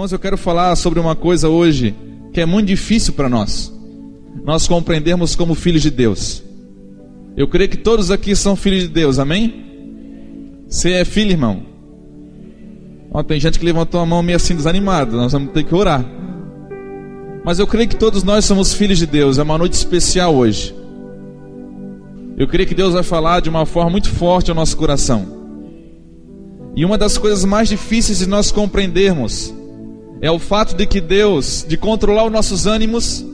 Irmãos, eu quero falar sobre uma coisa hoje que é muito difícil para nós compreendermos como filhos de Deus. Eu creio que todos aqui são filhos de Deus, amém? Você é filho, irmão? Tem gente que levantou a mão meio assim desanimado, nós vamos ter que orar. Mas eu creio que todos nós somos filhos de Deus. É uma noite especial hoje. Eu creio que Deus vai falar de uma forma muito forte ao nosso coração. E uma das coisas mais difíceis de nós compreendermos é o fato de que Deus, de controlar os nossos ânimos,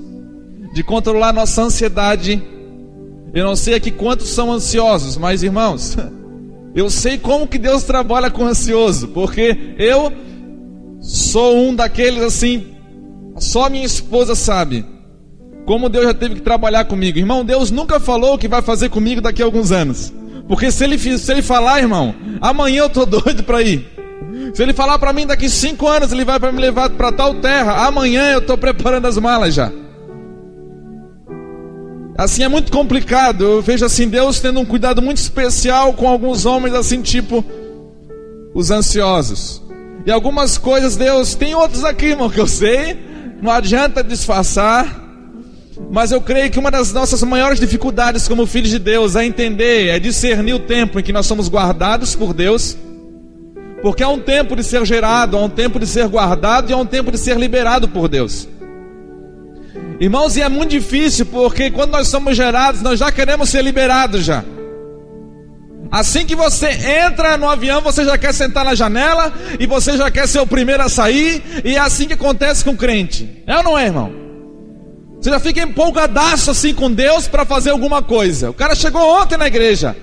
de controlar a nossa ansiedade. Eu não sei aqui quantos são ansiosos, mas irmãos, eu sei como que Deus trabalha com ansioso, porque eu sou um daqueles assim, só minha esposa sabe como Deus já teve que trabalhar comigo. Irmão, Deus nunca falou o que vai fazer comigo daqui a alguns anos, porque se ele falar, irmão, amanhã eu tô doido para ir. Se ele falar para mim daqui 5 anos ele vai me levar para tal terra, amanhã eu tô preparando as malas já. Assim é muito complicado. Eu vejo assim Deus tendo um cuidado muito especial com alguns homens assim, tipo os ansiosos. E algumas coisas Deus, tem outros aqui, irmão, que eu sei, não adianta disfarçar. Mas eu creio que uma das nossas maiores dificuldades como filhos de Deus é entender, é discernir o tempo em que nós somos guardados por Deus. Porque há um tempo de ser gerado, há um tempo de ser guardado e há um tempo de ser liberado por Deus. Irmãos, e é muito difícil, porque quando nós somos gerados, nós já queremos ser liberados já. Assim que você entra no avião, você já quer sentar na janela, e você já quer ser o primeiro a sair, e é assim que acontece com o crente. É ou não é, irmão? Você já fica empolgadaço assim com Deus para fazer alguma coisa. O cara chegou ontem na igreja.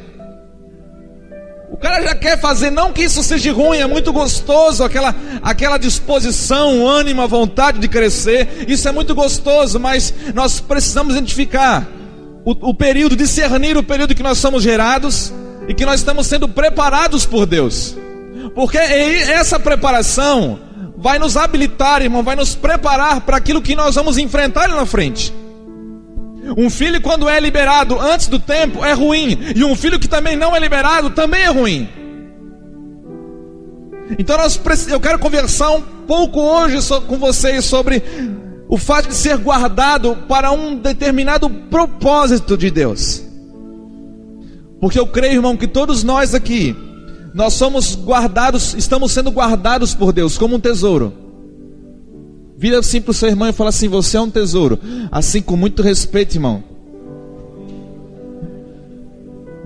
O cara já quer fazer, não que isso seja ruim, é muito gostoso, aquela disposição, ânimo, a vontade de crescer, isso é muito gostoso, mas nós precisamos identificar o período, discernir o período que nós somos gerados e que nós estamos sendo preparados por Deus, porque essa preparação vai nos habilitar, irmão, vai nos preparar para aquilo que nós vamos enfrentar lá na frente. Um filho quando é liberado antes do tempo é ruim, e um filho que também não é liberado também é ruim. Então eu quero conversar um pouco hoje com vocês sobre o fato de ser guardado para um determinado propósito de Deus. Porque eu creio, irmão, que todos nós aqui, nós somos guardados, estamos sendo guardados por Deus como um tesouro. Vira assim para o seu irmão e fala assim: você é um tesouro. Assim, com muito respeito, irmão.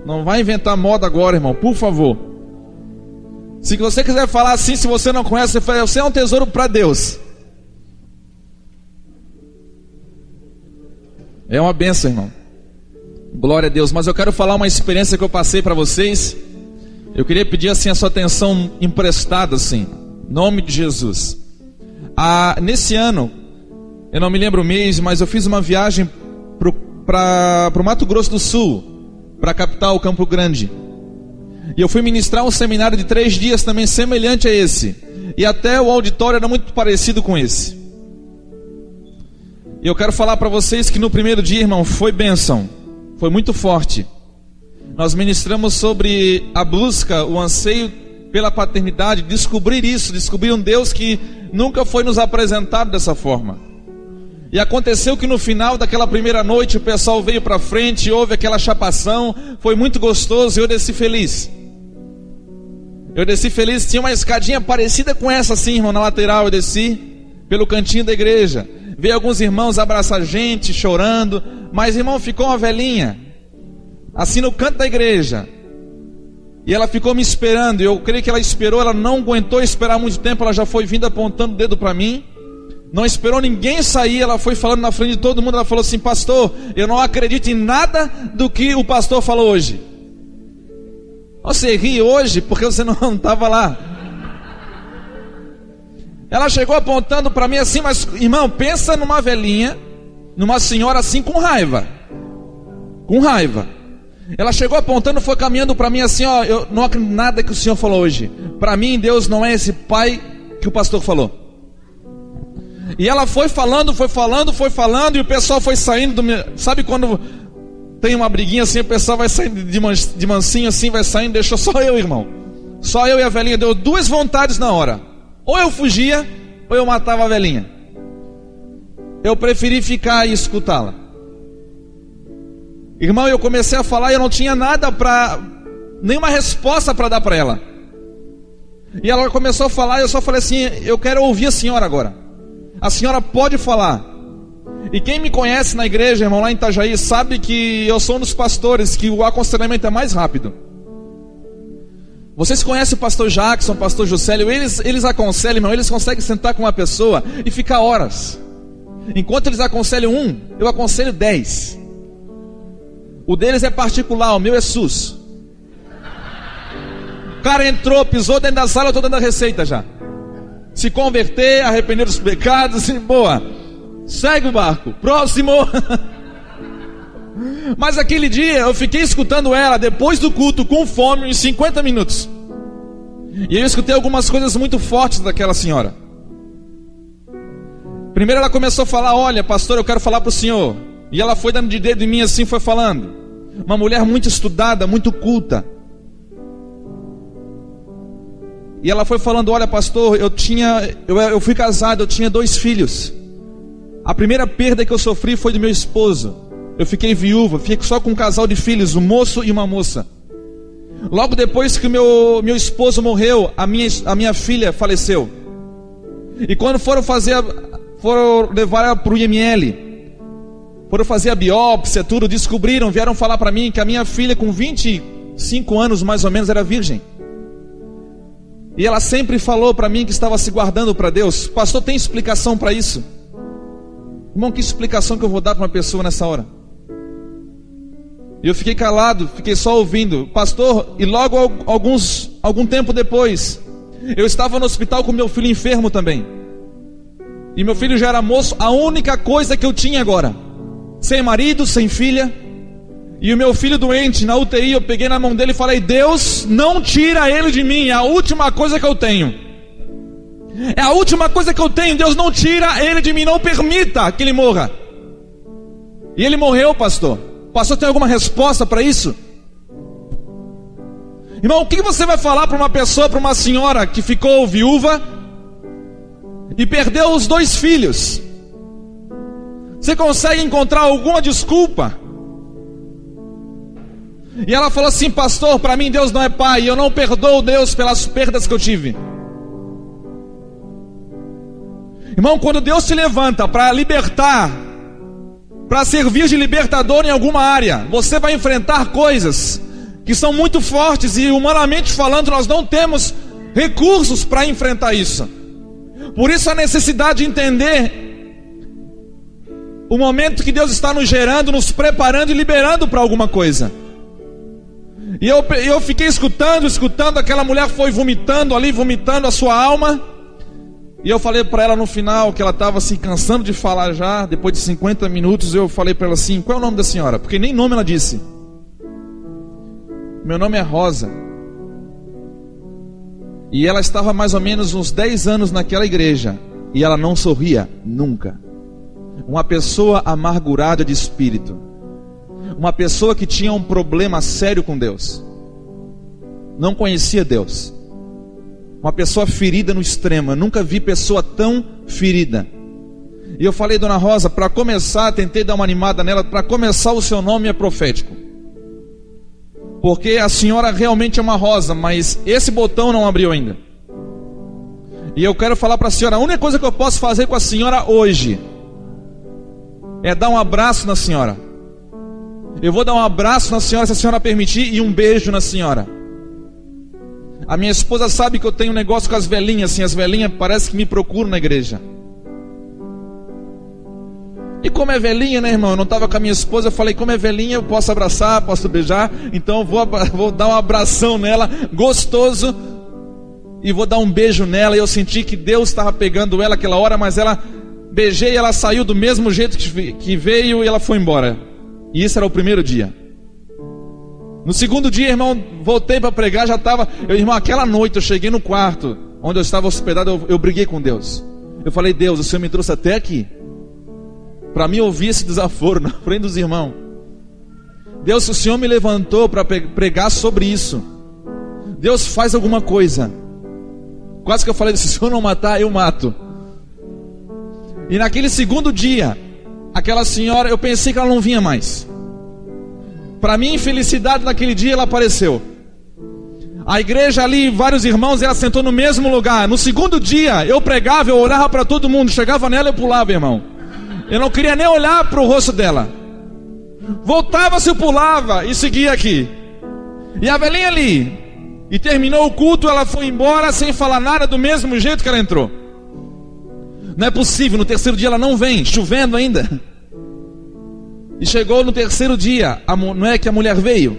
Não vai inventar moda agora, irmão, por favor. Se você quiser falar assim, se você não conhece, você fala: você é um tesouro para Deus. É uma bênção, irmão. Glória a Deus. Mas eu quero falar uma experiência que eu passei para vocês. Eu queria pedir assim a sua atenção emprestada, assim, em nome de Jesus. Nesse ano, eu não me lembro o mês, mas eu fiz uma viagem para o Mato Grosso do Sul, para a capital, Campo Grande. E eu fui ministrar um seminário de 3 dias também semelhante a esse. E até o auditório era muito parecido com esse. E eu quero falar para vocês que no primeiro dia, irmão, foi bênção. Foi muito forte. Nós ministramos sobre a busca, o anseio pela paternidade, descobrir um Deus que nunca foi nos apresentado dessa forma. E aconteceu que no final daquela primeira noite o pessoal veio para frente, houve aquela chapação, foi muito gostoso e eu desci feliz. Tinha uma escadinha parecida com essa assim, irmão, na lateral. Eu desci pelo cantinho da igreja, veio alguns irmãos abraçar a gente, chorando, mas irmão, ficou uma velhinha assim no canto da igreja. E ela ficou me esperando, eu creio que ela esperou, ela não aguentou esperar muito tempo, ela já foi vindo apontando o dedo para mim, não esperou ninguém sair, ela foi falando na frente de todo mundo, ela falou assim: pastor, eu não acredito em nada do que o pastor falou hoje. Você ri hoje porque você não estava lá. Ela chegou apontando para mim assim, mas irmão, pensa numa velhinha, numa senhora assim com raiva. Ela chegou apontando, foi caminhando para mim assim: ó, eu não acredito em nada que o senhor falou hoje. Para mim Deus não é esse pai que o pastor falou. E ela foi falando, e o pessoal foi saindo sabe quando tem uma briguinha assim, o pessoal vai saindo de mansinho assim, vai saindo, deixou só eu, irmão. Só eu e a velhinha, deu 2 vontades na hora. Ou eu fugia, ou eu matava a velhinha. Eu preferi ficar e escutá-la. Irmão, eu comecei a falar e eu não tinha nada nenhuma resposta para dar para ela. E ela começou a falar e eu só falei assim: eu quero ouvir a senhora agora. A senhora pode falar. E quem me conhece na igreja, irmão, lá em Itajaí, sabe que eu sou um dos pastores que o aconselhamento é mais rápido. Vocês conhecem o pastor Jackson, o pastor Juscelio? Eles aconselham, irmão, eles conseguem sentar com uma pessoa e ficar horas. Enquanto eles aconselham eu aconselho 10. O deles é particular, o meu é SUS. O cara entrou, pisou dentro da sala, eu estou dando a receita já. Se converter, arrepender dos pecados, e boa. Segue o barco. Próximo. Mas aquele dia eu fiquei escutando ela depois do culto com fome em 50 minutos. E eu escutei algumas coisas muito fortes daquela senhora. Primeiro ela começou a falar: olha, pastor, eu quero falar para o senhor. E ela foi dando de dedo em mim assim, foi falando. Uma mulher muito estudada, muito culta. E ela foi falando: olha, pastor, eu fui casado, eu tinha 2 filhos. A primeira perda que eu sofri foi do meu esposo. Eu fiquei viúva, fiquei só com um casal de filhos, um moço e uma moça. Logo depois que meu esposo morreu, a minha filha faleceu. E quando foram levar ela para o IML, foram fazer a biópsia, tudo, vieram falar para mim que a minha filha com 25 anos mais ou menos era virgem. E ela sempre falou para mim que estava se guardando para Deus. Pastor, tem explicação para isso? Irmão, que explicação que eu vou dar para uma pessoa nessa hora? E eu fiquei calado, fiquei só ouvindo. Pastor, e logo algum tempo depois, eu estava no hospital com meu filho enfermo também. E meu filho já era moço, a única coisa que eu tinha agora. Sem marido, sem filha. E o meu filho doente, na UTI, eu peguei na mão dele e falei: Deus, não tira ele de mim, é a última coisa que eu tenho. É a última coisa que eu tenho, Deus, não tira ele de mim, não permita que ele morra. E ele morreu, pastor. Pastor, tem alguma resposta para isso? Irmão, o que você vai falar para uma pessoa, para uma senhora que ficou viúva e perdeu os 2 filhos? Você consegue encontrar alguma desculpa? E ela falou assim: pastor, para mim Deus não é pai, eu não perdoo Deus pelas perdas que eu tive. Irmão, quando Deus te levanta para libertar, para servir de libertador em alguma área, você vai enfrentar coisas que são muito fortes e, humanamente falando, nós não temos recursos para enfrentar isso. Por isso a necessidade de entender o momento que Deus está nos gerando, nos preparando e liberando para alguma coisa. E eu fiquei escutando, aquela mulher foi vomitando a sua alma. E eu falei para ela no final, que ela estava assim, cansando de falar já, depois de 50 minutos, eu falei para ela assim: qual é o nome da senhora? Porque nem nome ela disse. Meu nome é Rosa. E ela estava mais ou menos uns 10 anos naquela igreja, e ela não sorria nunca. Uma pessoa amargurada de espírito. Uma pessoa que tinha um problema sério com Deus. Não conhecia Deus. Uma pessoa ferida no extremo. Eu nunca vi pessoa tão ferida. E eu falei: dona Rosa, para começar, tentei dar uma animada nela. Para começar, o seu nome é profético. Porque a senhora realmente é uma rosa, mas esse botão não abriu ainda. E eu quero falar para a senhora: a única coisa que eu posso fazer com a senhora hoje é dar um abraço na senhora. Eu vou dar um abraço na senhora, se a senhora permitir, e um beijo na senhora. A minha esposa sabe que eu tenho um negócio com as velhinhas, assim, as velhinhas parece que me procuram na igreja. E como é velhinha, né, irmão? Eu não estava com a minha esposa, eu falei: como é velhinha, eu posso abraçar, posso beijar. Então eu vou dar um abração nela, gostoso, e vou dar um beijo nela. E eu senti que Deus estava pegando ela aquela hora, mas beijei e ela saiu do mesmo jeito que veio, e ela foi embora. E isso era o primeiro dia. No segundo dia, irmão, voltei para pregar, irmão, aquela noite eu cheguei no quarto onde eu estava hospedado, eu briguei com Deus. Eu falei: Deus, o Senhor me trouxe até aqui para mim ouvir esse desaforo na frente dos irmãos. Deus, o Senhor me levantou para pregar sobre isso. Deus, faz alguma coisa. Quase que eu falei: se o Senhor não matar, eu mato. E naquele segundo dia, aquela senhora, eu pensei que ela não vinha mais. Para minha infelicidade, naquele dia ela apareceu. A igreja ali, vários irmãos, ela sentou no mesmo lugar. No segundo dia, eu pregava, eu olhava para todo mundo, chegava nela e eu pulava, irmão. Eu não queria nem olhar para o rosto dela. Voltava-se, eu pulava e seguia aqui. E a velhinha ali, e terminou o culto, ela foi embora sem falar nada, do mesmo jeito que ela entrou. Não é possível, no terceiro dia ela não vem, chovendo ainda. E chegou no terceiro dia, não é que a mulher veio?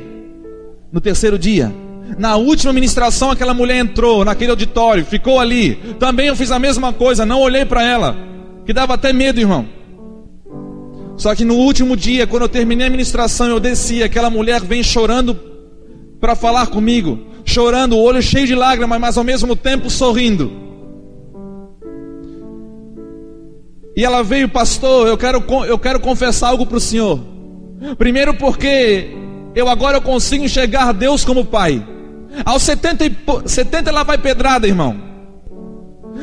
No terceiro dia, na última ministração, aquela mulher entrou naquele auditório, ficou ali. Também eu fiz a mesma coisa, não olhei para ela, que dava até medo, irmão. Só que no último dia, quando eu terminei a ministração, eu desci, aquela mulher vem chorando para falar comigo, chorando, o olho cheio de lágrimas, mas ao mesmo tempo sorrindo. E ela veio: pastor, eu quero confessar algo para o senhor. Primeiro porque agora eu consigo enxergar Deus como Pai. Aos 70 ela vai pedrada, irmão.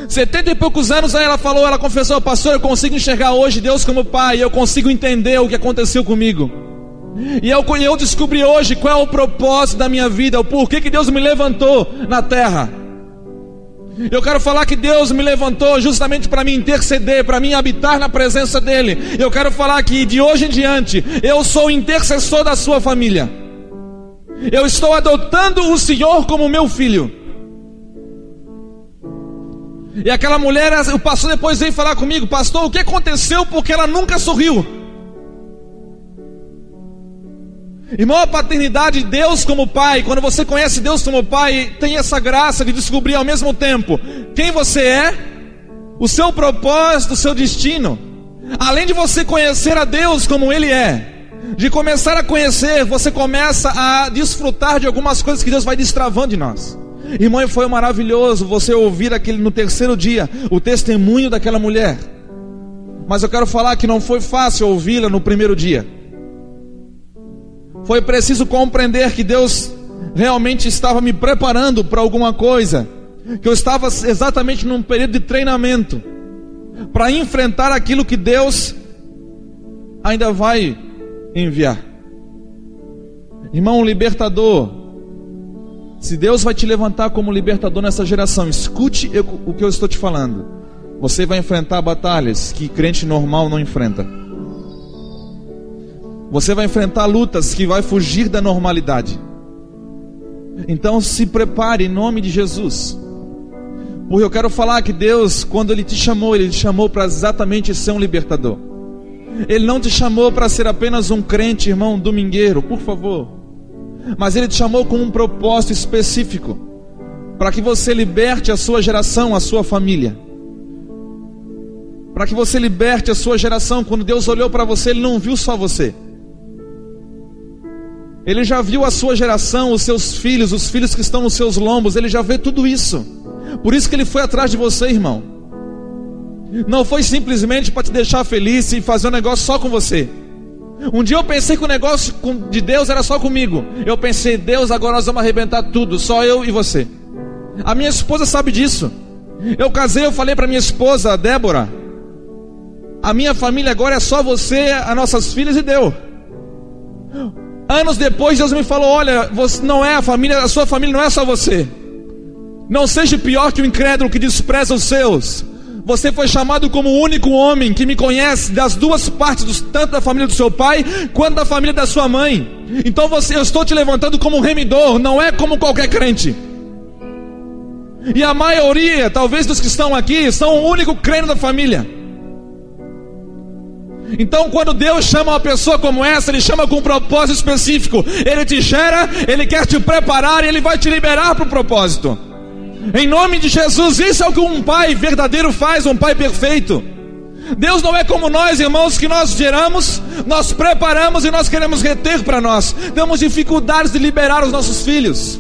70 e poucos anos, aí ela confessou: pastor, eu consigo enxergar hoje Deus como Pai. Eu consigo entender o que aconteceu comigo. E eu descobri hoje qual é o propósito da minha vida, o porquê que Deus me levantou na terra. Eu quero falar que Deus me levantou justamente para me interceder, para mim habitar na presença dEle. Eu quero falar que de hoje em diante eu sou o intercessor da sua família. Eu estou adotando o Senhor como meu filho. E aquela mulher, o pastor depois veio falar comigo: pastor, o que aconteceu? Porque ela nunca sorriu. Irmão, a paternidade de Deus como Pai, quando você conhece Deus como Pai, tem essa graça de descobrir ao mesmo tempo quem você é, o seu propósito, o seu destino. Além de você conhecer a Deus como Ele é, de começar a conhecer, você começa a desfrutar de algumas coisas que Deus vai destravando de nós. Irmão, foi maravilhoso você ouvir no terceiro dia o testemunho daquela mulher. Mas eu quero falar que não foi fácil ouvi-la no primeiro dia. Foi preciso compreender que Deus realmente estava me preparando para alguma coisa, que eu estava exatamente num período de treinamento para enfrentar aquilo que Deus ainda vai enviar. Irmão, libertador, se Deus vai te levantar como libertador nessa geração, escute o que eu estou te falando. Você vai enfrentar batalhas que crente normal não enfrenta. Você vai enfrentar lutas que vai fugir da normalidade. Então se prepare em nome de Jesus. Porque eu quero falar que Deus, quando Ele te chamou para exatamente ser um libertador. Ele não te chamou para ser apenas um crente, irmão, domingueiro, por favor. Mas Ele te chamou com um propósito específico, para que você liberte a sua geração, a sua família. Para que você liberte a sua geração. Quando Deus olhou para você, Ele não viu só você. Ele já viu a sua geração, os seus filhos, os filhos que estão nos seus lombos. Ele já vê tudo isso. Por isso que Ele foi atrás de você, irmão. Não foi simplesmente para te deixar feliz e fazer um negócio só com você. Um dia eu pensei que o negócio de Deus era só comigo. Eu pensei: Deus, agora nós vamos arrebentar tudo, só eu e você. A minha esposa sabe disso. Eu casei, eu falei para minha esposa, Débora: a minha família agora é só você, as nossas filhas, e deu. Anos depois Deus me falou: olha, você não é a sua família não é só você. Não seja pior que o incrédulo que despreza os seus. Você foi chamado como o único homem que me conhece das duas partes, tanto da família do seu pai, quanto da família da sua mãe. Então eu estou te levantando como um remidor, não é como qualquer crente. E a maioria, talvez dos que estão aqui, são o único crente da família. Então quando Deus chama uma pessoa como essa, Ele chama com um propósito específico. Ele te gera, Ele quer te preparar e Ele vai te liberar para o propósito. Em nome de Jesus, isso é o que um pai verdadeiro faz, um pai perfeito. Deus não é como nós, irmãos, que nós geramos, nós preparamos e nós queremos reter para nós. Temos dificuldades de liberar os nossos filhos.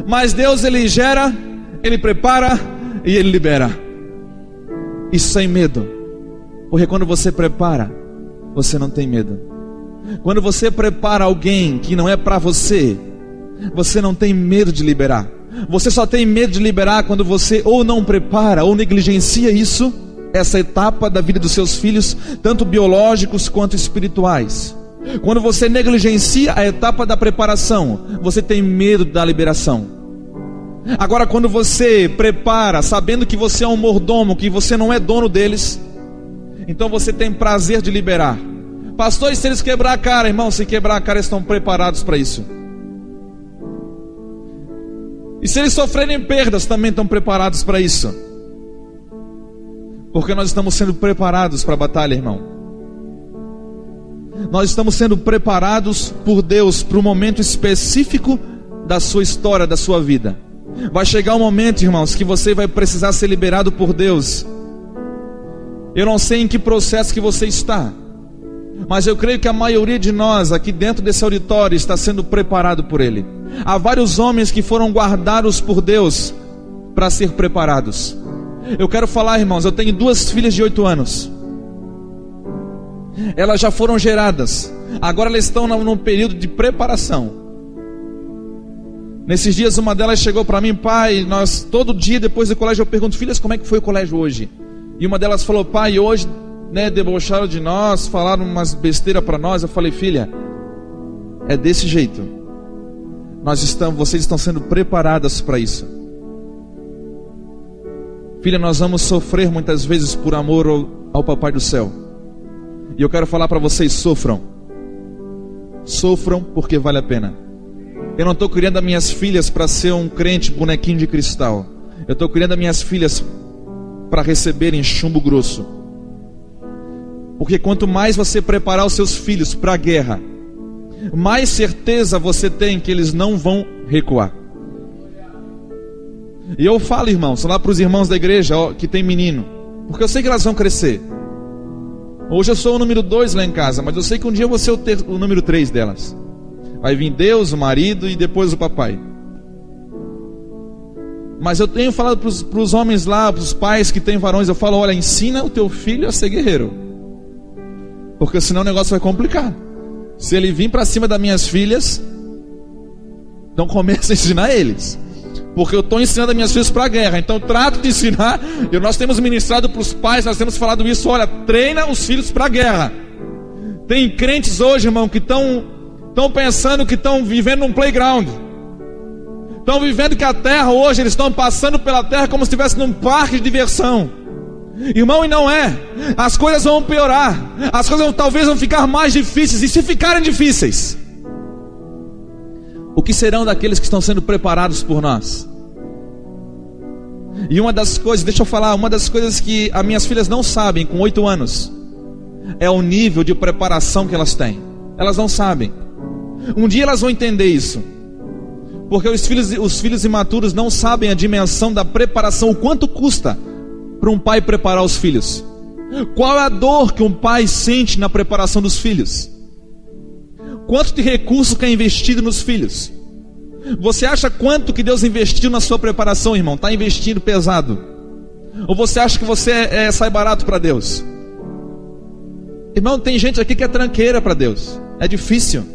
Mas Deus, Ele gera, Ele prepara e Ele libera. E sem medo. Porque quando você prepara, você não tem medo. Quando você prepara alguém que não é para você, você não tem medo de liberar. Você só tem medo de liberar quando você ou não prepara ou negligencia isso. essa etapa da vida dos seus filhos, tanto biológicos quanto espirituais. Quando você negligencia a etapa da preparação, você tem medo da liberação. Agora, quando você prepara, sabendo que você é um mordomo, que você não é dono deles, então você tem prazer de liberar. Pastor, e se eles quebrar a cara? Irmão, se quebrar a cara, eles estão preparados para isso. E se eles sofrerem perdas, também estão preparados para isso. Porque nós estamos sendo preparados para a batalha, irmão. Nós estamos sendo preparados por Deus para um momento específico da sua história, da sua vida. Vai chegar um momento, irmãos, que você vai precisar ser liberado por Deus. Eu não sei em que processo que você está, mas eu creio que a maioria de nós aqui dentro desse auditório está sendo preparado por Ele. Há vários homens que foram guardados por Deus para ser preparados. Eu quero falar, irmãos, eu tenho 2 filhas de 8 anos. Elas já foram geradas. Agora elas estão num período de preparação. Nesses dias uma delas chegou para mim: pai, nós todo dia depois do colégio eu pergunto: filhas, como é que foi o colégio hoje? E uma delas falou: pai, hoje, debocharam de nós, falaram umas besteiras para nós. Eu falei: filha, é desse jeito. Vocês estão sendo preparadas para isso. Filha, nós vamos sofrer muitas vezes por amor ao Papai do Céu. E eu quero falar para vocês: sofram. Sofram porque vale a pena. Eu não estou criando as minhas filhas para ser um crente bonequinho de cristal. Eu estou criando as minhas filhas para receberem chumbo grosso. Porque quanto mais você preparar os seus filhos para a guerra, mais certeza você tem que eles não vão recuar. E eu falo, irmãos, lá para os irmãos da igreja que tem menino, porque eu sei que elas vão crescer. Hoje eu sou o número 2 lá em casa, mas eu sei que um dia eu vou ser o número 3 delas. Vai vir Deus, o marido e depois o papai. Mas eu tenho falado para os homens lá, para os pais que têm varões, eu falo: olha, ensina o teu filho a ser guerreiro, porque senão o negócio vai complicar. Se ele vir para cima das minhas filhas, então começa a ensinar eles, porque eu estou ensinando as minhas filhas para a guerra. Então trato de ensinar. E nós temos ministrado para os pais, nós temos falado isso: olha, treina os filhos para a guerra. Tem crentes hoje, irmão, que estão pensando que estão vivendo num playground. Estão vivendo que a terra hoje, eles estão passando pela terra como se estivesse num parque de diversão. Irmão, e não é. As coisas vão piorar. As coisas talvez vão ficar mais difíceis. E se ficarem difíceis, o que serão daqueles que estão sendo preparados por nós? E uma das coisas, deixa eu falar, uma das coisas que as minhas filhas não sabem com 8 anos é o nível de preparação que elas têm. Elas não sabem. Um dia elas vão entender isso, porque os filhos imaturos não sabem a dimensão da preparação, o quanto custa para um pai preparar os filhos. Qual é a dor que um pai sente na preparação dos filhos? Quanto de recurso que é investido nos filhos? Você acha quanto que Deus investiu na sua preparação, irmão? Está investindo pesado? Ou você acha que você sai barato para Deus? Irmão, tem gente aqui que é tranqueira para Deus. É difícil.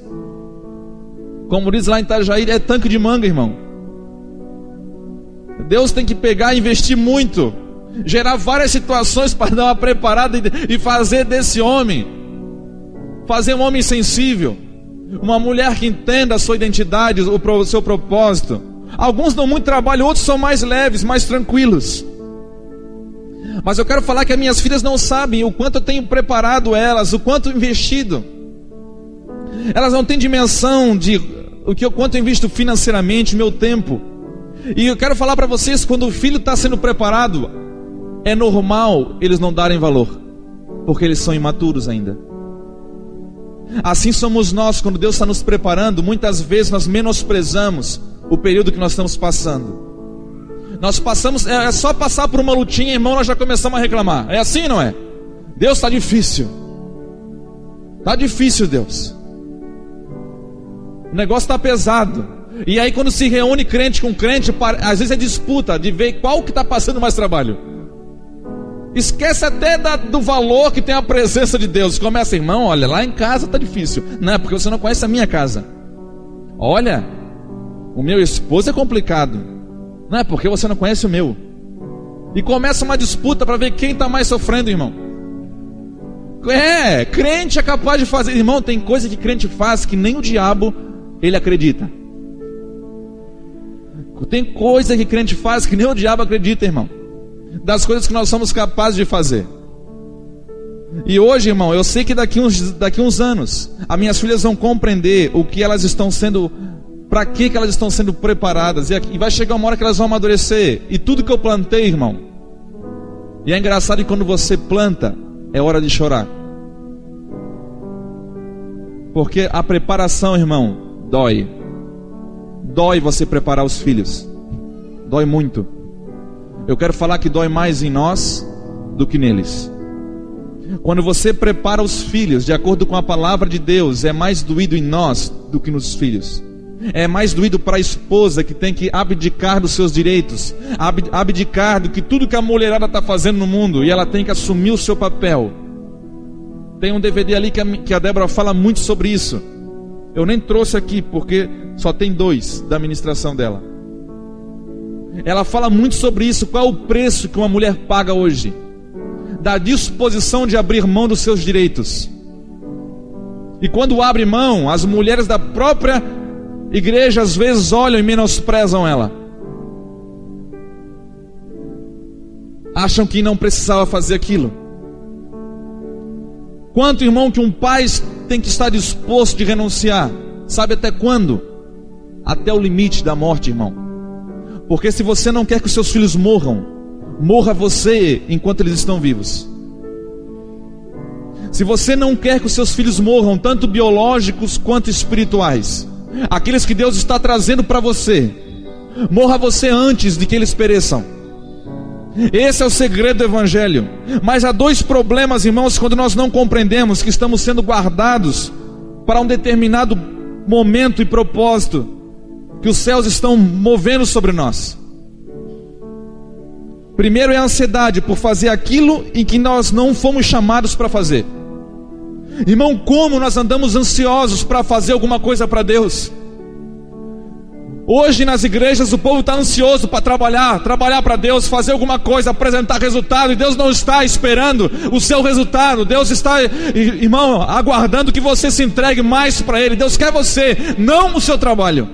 Como diz lá em Itajaí, é tanque de manga, irmão. Deus tem que pegar e investir muito, gerar várias situações para dar uma preparada e fazer desse homem, fazer um homem sensível, uma mulher que entenda a sua identidade, o seu propósito. Alguns dão muito trabalho, outros são mais leves, mais tranquilos. Mas eu quero falar que as minhas filhas não sabem o quanto eu tenho preparado elas, o quanto investido. Elas não têm dimensão de quanto eu invisto financeiramente, meu tempo. E eu quero falar para vocês, quando o filho está sendo preparado, é normal eles não darem valor, porque eles são imaturos ainda. Assim somos nós, quando Deus está nos preparando, muitas vezes nós menosprezamos o período que nós estamos passando. Nós passamos, é só passar por uma lutinha, irmão, nós já começamos a reclamar. É assim, não é? Deus, está difícil. Está difícil, Deus. O negócio está pesado. E aí quando se reúne crente com crente, às vezes é disputa de ver qual que está passando mais trabalho. Esquece até do valor que tem a presença de Deus. Começa, irmão, olha, lá em casa está difícil. Não, é porque você não conhece a minha casa. Olha, o meu esposo é complicado. Não, é porque você não conhece o meu. E começa uma disputa para ver quem está mais sofrendo, irmão. Crente é capaz de fazer. Irmão, tem coisa que crente faz que nem o diabo ele acredita. Tem coisa que crente faz que nem o diabo acredita, irmão. Das coisas que nós somos capazes de fazer. E hoje, irmão, eu sei que daqui uns anos as minhas filhas vão compreender o que elas estão sendo, para que elas estão sendo preparadas. E vai chegar uma hora que elas vão amadurecer. E tudo que eu plantei, irmão. E é engraçado que quando você planta, é hora de chorar. Porque a preparação, irmão, dói. Dói você preparar os filhos. Dói muito. Eu quero falar que dói mais em nós do que neles. Quando você prepara os filhos de acordo com a palavra de Deus, é mais doído em nós do que nos filhos. É mais doído para a esposa que tem que abdicar dos seus direitos, abdicar do que tudo que a mulherada está fazendo no mundo, e ela tem que assumir o seu papel. Tem um DVD ali que a Débora fala muito sobre isso. Eu nem trouxe aqui porque só tem 2 da ministração dela. Ela fala muito sobre isso. Qual é o preço que uma mulher paga hoje? Da disposição de abrir mão dos seus direitos. E quando abre mão, as mulheres da própria igreja às vezes olham e menosprezam ela. Acham que não precisava fazer aquilo. Quanto, irmão, que um pai tem que estar disposto de renunciar? Sabe até quando? Até o limite da morte, irmão. Porque se você não quer que os seus filhos morram, morra você enquanto eles estão vivos. Se você não quer que os seus filhos morram, tanto biológicos quanto espirituais, aqueles que Deus está trazendo para você, morra você antes de que eles pereçam. Esse é o segredo do Evangelho. Mas há 2 problemas, irmãos, quando nós não compreendemos que estamos sendo guardados para um determinado momento e propósito que os céus estão movendo sobre nós. Primeiro é a ansiedade por fazer aquilo em que nós não fomos chamados para fazer. Irmão, como nós andamos ansiosos para fazer alguma coisa para Deus? Hoje nas igrejas o povo está ansioso para trabalhar para Deus, fazer alguma coisa, apresentar resultado, e Deus não está esperando o seu resultado. Deus está, irmão, aguardando que você se entregue mais para Ele. Deus quer você, não o seu trabalho.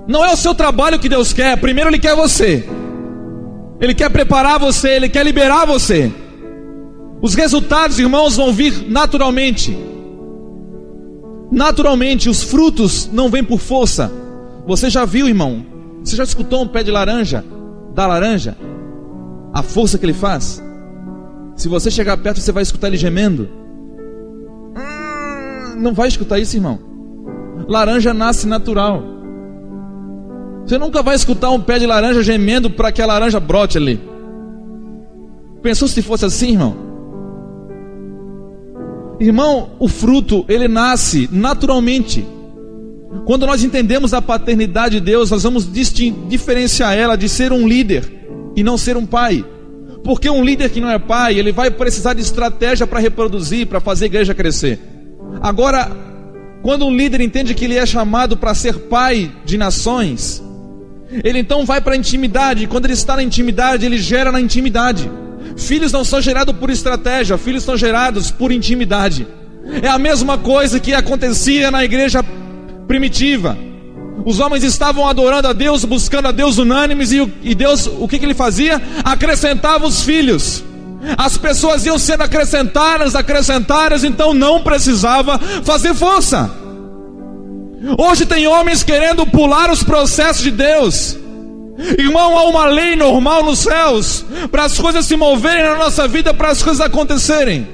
Não é o seu trabalho que Deus quer, primeiro Ele quer você. Ele quer preparar você, Ele quer liberar você. Os resultados, irmãos, vão vir naturalmente. Naturalmente, os frutos não vêm por força. Você já viu, irmão? Você já escutou um pé de laranja? Da laranja? A força que ele faz? Se você chegar perto, você vai escutar ele gemendo. Não vai escutar isso, irmão. Laranja nasce natural. Você nunca vai escutar um pé de laranja gemendo para que a laranja brote ali. Pensou se fosse assim, irmão? Irmão, o fruto, ele nasce naturalmente. Quando nós entendemos a paternidade de Deus, nós vamos diferenciar ela de ser um líder e não ser um pai. Porque um líder que não é pai, ele vai precisar de estratégia para reproduzir, para fazer a igreja crescer. Agora, quando um líder entende que ele é chamado para ser pai de nações, ele então vai para a intimidade. E quando ele está na intimidade, ele gera na intimidade. Filhos não são gerados por estratégia, filhos são gerados por intimidade. É a mesma coisa que acontecia na igreja primitiva. Os homens estavam adorando a Deus, buscando a Deus unânimes, e Deus, o que ele fazia? Acrescentava os filhos. As pessoas iam sendo acrescentadas, então não precisava fazer força. Hoje tem homens querendo pular os processos de Deus. Irmão, há uma lei normal nos céus para as coisas se moverem na nossa vida, para as coisas acontecerem.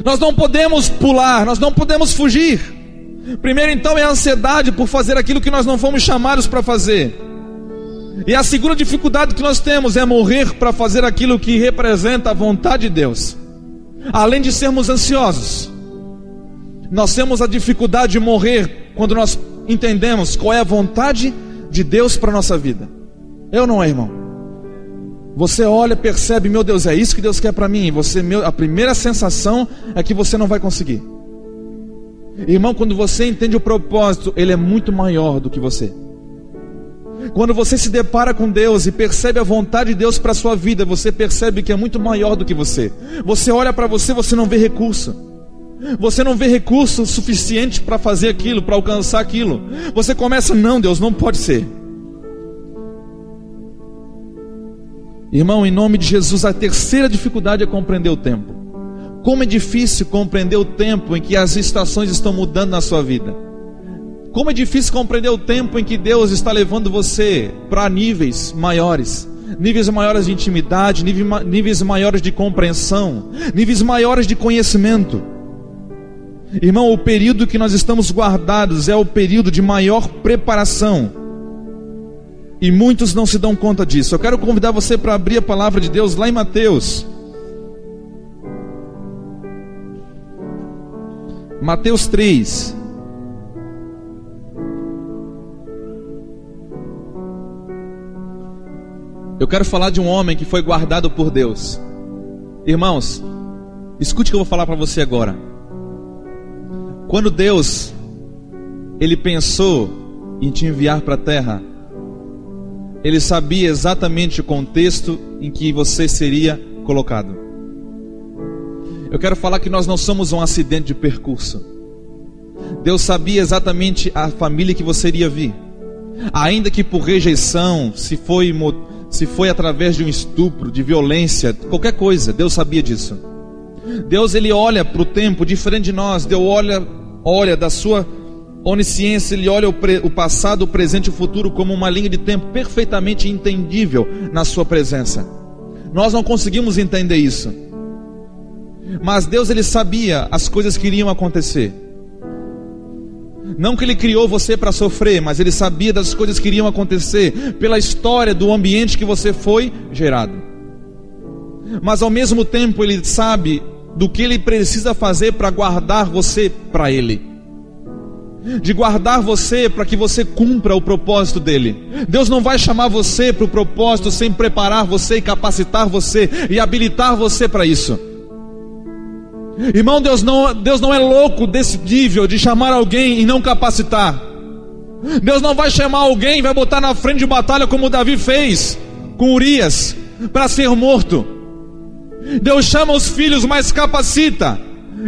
Nós não podemos pular, nós não podemos fugir. Primeiro então é a ansiedade por fazer aquilo que nós não fomos chamados para fazer. E a segunda dificuldade que nós temos é morrer para fazer aquilo que representa a vontade de Deus. Além de sermos ansiosos, nós temos a dificuldade de morrer quando nós entendemos qual é a vontade de Deus para a nossa vida. É ou não é, irmão? Você olha, percebe, meu Deus, é isso que Deus quer para mim. A primeira sensação é que você não vai conseguir. Irmão, quando você entende o propósito, ele é muito maior do que você. Quando você se depara com Deus e percebe a vontade de Deus para a sua vida, você percebe que é muito maior do que você. Você olha para você, você não vê recurso. Você não vê recurso suficiente para fazer aquilo, para alcançar aquilo. Você começa, não, Deus, não pode ser. Irmão, em nome de Jesus, a terceira dificuldade é compreender o tempo. Como é difícil compreender o tempo em que as estações estão mudando na sua vida. Como é difícil compreender o tempo em que Deus está levando você para níveis maiores de intimidade, níveis maiores de compreensão, níveis maiores de conhecimento. Irmão, o período que nós estamos guardados é o período de maior preparação. E muitos não se dão conta disso. Eu quero convidar você para abrir a palavra de Deus lá em Mateus. Mateus 3. Eu quero falar de um homem que foi guardado por Deus. Irmãos, escute o que eu vou falar para você agora. Quando Deus, Ele pensou em te enviar para a terra, Ele sabia exatamente o contexto em que você seria colocado. Eu quero falar que nós não somos um acidente de percurso. Deus sabia exatamente a família que você iria vir. Ainda que por rejeição, se foi através de um estupro, de violência, qualquer coisa, Deus sabia disso. Deus, Ele olha para o tempo diferente de nós. Deus olha da sua onisciência, Ele olha o passado, o presente e o futuro como uma linha de tempo perfeitamente entendível na sua presença. Nós não conseguimos entender isso. Mas Deus, Ele sabia as coisas que iriam acontecer. Não que Ele criou você para sofrer, mas Ele sabia das coisas que iriam acontecer pela história do ambiente que você foi gerado. Mas ao mesmo tempo Ele sabe do que Ele precisa fazer para guardar você para Ele. De guardar você para que você cumpra o propósito dEle. Deus não vai chamar você para o propósito sem preparar você e capacitar você e habilitar você para isso. Irmão, Deus não é louco desse nível de chamar alguém e não capacitar. Deus não vai chamar alguém e vai botar na frente de batalha como Davi fez com Urias para ser morto. Deus chama os filhos, mas capacita.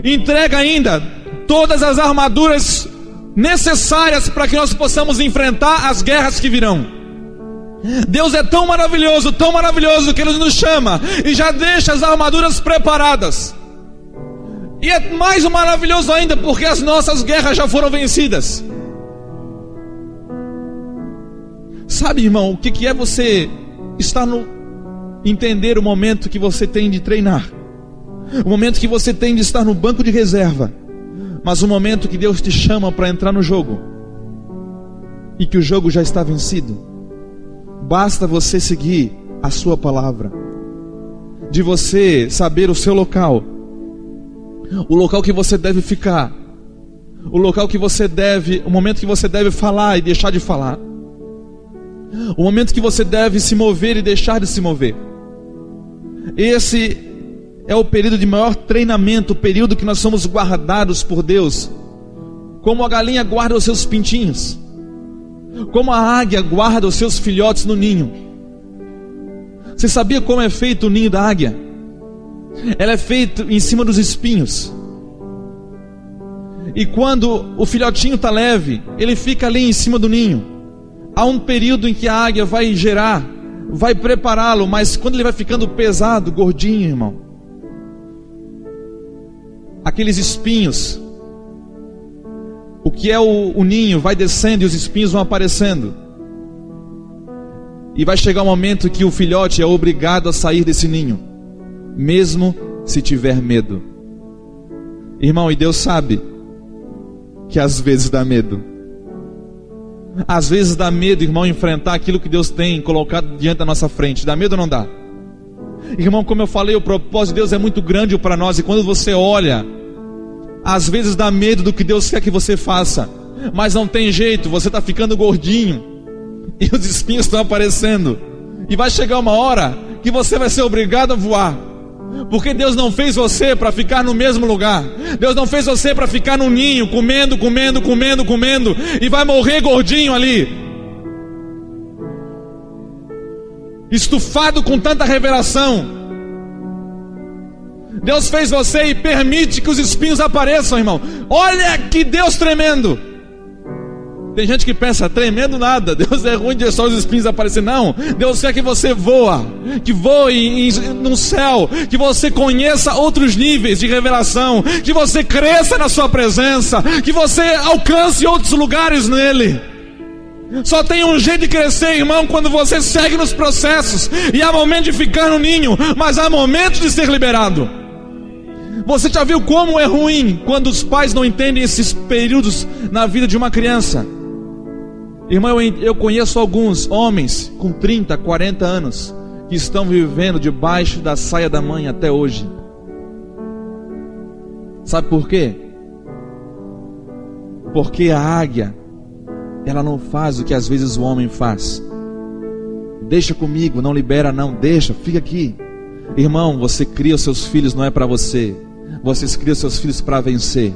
Entrega ainda todas as armaduras necessárias para que nós possamos enfrentar as guerras que virão. Deus é tão maravilhoso que Ele nos chama e já deixa as armaduras preparadas. E é mais maravilhoso ainda porque as nossas guerras já foram vencidas. Sabe, irmão, o que é você estar entender o momento que você tem de treinar, o momento que você tem de estar no banco de reserva, mas o momento que Deus te chama para entrar no jogo e que o jogo já está vencido. Basta você seguir a sua palavra, de você saber o seu local, o local que você deve ficar, o local que você deve, o momento que você deve falar e deixar de falar, o momento que você deve se mover e deixar de se mover. Esse é o período de maior treinamento, o período que nós somos guardados por Deus, como a galinha guarda os seus pintinhos, como a águia guarda os seus filhotes no ninho. Você sabia como é feito o ninho da águia? Ela é feita em cima dos espinhos. E quando o filhotinho está leve, ele fica ali em cima do ninho. Há um período em que a águia vai gerar, vai prepará-lo, mas quando ele vai ficando pesado, gordinho, irmão, aqueles espinhos, o que é o ninho, vai descendo e os espinhos vão aparecendo. E vai chegar um momento que o filhote é obrigado a sair desse ninho, mesmo se tiver medo. Irmão, e Deus sabe que às vezes dá medo. Às vezes dá medo, irmão, enfrentar aquilo que Deus tem colocado diante da nossa frente. Dá medo ou não dá? Irmão, como eu falei, o propósito de Deus é muito grande para nós. E quando você olha, às vezes dá medo do que Deus quer que você faça, mas não tem jeito, você está ficando gordinho e os espinhos estão aparecendo. E vai chegar uma hora que você vai ser obrigado a voar, porque Deus não fez você para ficar no mesmo lugar. Deus não fez você para ficar no ninho, comendo, e vai morrer gordinho ali. estufado com tanta revelação. Deus fez você e permite que os espinhos apareçam, irmão. Olha que Deus tremendo. Tem gente que pensa, tremendo nada, Deus é ruim de deixar os espinhos aparecer. Não, Deus quer que você que voe no céu, que você conheça outros níveis de revelação, que você cresça na sua presença, que você alcance outros lugares nele. Só tem um jeito de crescer, irmão, quando você segue nos processos. E há momento de ficar no ninho, mas há momento de ser liberado. Você já viu como é ruim quando os pais não entendem esses períodos na vida de uma criança? Irmão, eu conheço alguns homens com 30, 40 anos que estão vivendo debaixo da saia da mãe até hoje. Sabe por quê? Porque a águia, ela não faz o que às vezes o homem faz. Deixa comigo, não libera não, deixa, fica aqui. Irmão, você cria os seus filhos, não é para você. Vocês criam seus filhos para vencer.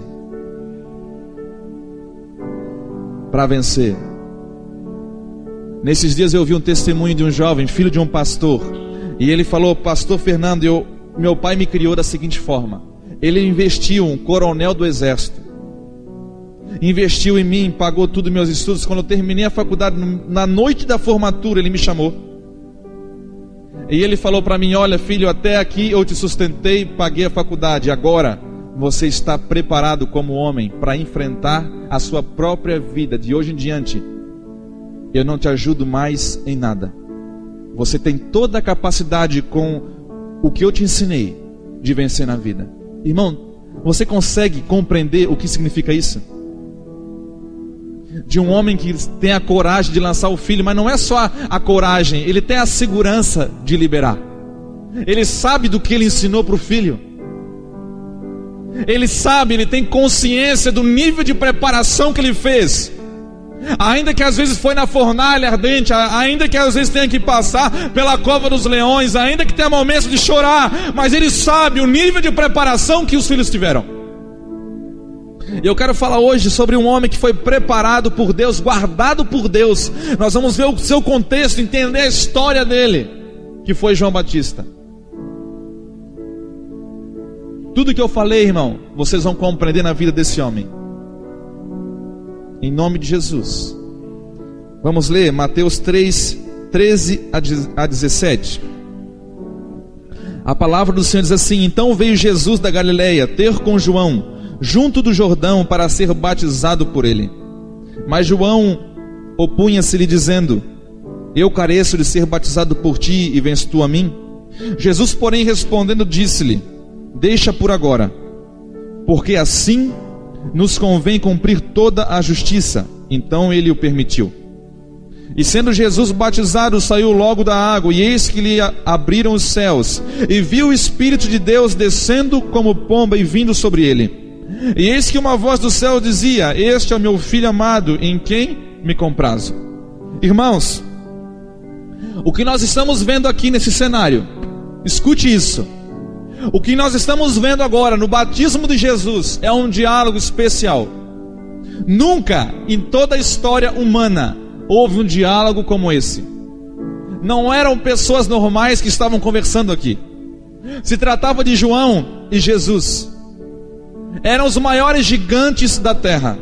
Para vencer. Nesses dias eu vi um testemunho de um jovem, filho de um pastor. E ele falou, pastor Fernando, meu pai me criou da seguinte forma. Ele investiu, um coronel do exército. Investiu em mim, pagou tudo meus estudos. Quando eu terminei a faculdade, na noite da formatura, ele me chamou. E ele falou para mim, olha filho, até aqui eu te sustentei, paguei a faculdade. Agora você está preparado como homem para enfrentar a sua própria vida. De hoje em diante, eu não te ajudo mais em nada. Você tem toda a capacidade com o que eu te ensinei de vencer na vida. Irmão, você consegue compreender o que significa isso? De um homem que tem a coragem de lançar o filho, mas não é só a coragem, ele tem a segurança de liberar. Ele sabe do que ele ensinou para o filho. Ele sabe, ele tem consciência do nível de preparação que ele fez. Ainda que às vezes foi na fornalha ardente, ainda que às vezes tenha que passar pela cova dos leões, ainda que tenha momentos de chorar, mas ele sabe o nível de preparação que os filhos tiveram. E eu quero falar hoje sobre um homem que foi preparado por Deus, guardado por Deus. Nós vamos ver o seu contexto, entender a história dele, que foi João Batista. Tudo que eu falei, irmão, vocês vão compreender na vida desse homem. Em nome de Jesus. Vamos ler Mateus 3, 13 a 17. A palavra do Senhor diz assim: então veio Jesus da Galileia ter com João junto do Jordão para ser batizado por ele. Mas João opunha-se-lhe dizendo: eu careço de ser batizado por ti e vens tu a mim? Jesus, porém, respondendo, disse-lhe: deixa por agora, porque assim nos convém cumprir toda a justiça. Então ele o permitiu. E sendo Jesus batizado, saiu logo da água, e eis que lhe abriram os céus, e viu o Espírito de Deus descendo como pomba e vindo sobre ele. E eis que uma voz do céu dizia: este é o meu filho amado, em quem me comprazo. Irmãos, o que nós estamos vendo aqui nesse cenário, escute isso. O que nós estamos vendo agora no batismo de Jesus é um diálogo especial. Nunca em toda a história humana houve um diálogo como esse. Não eram pessoas normais que estavam conversando aqui. Se tratava de João e Jesus. Eram os maiores gigantes da terra.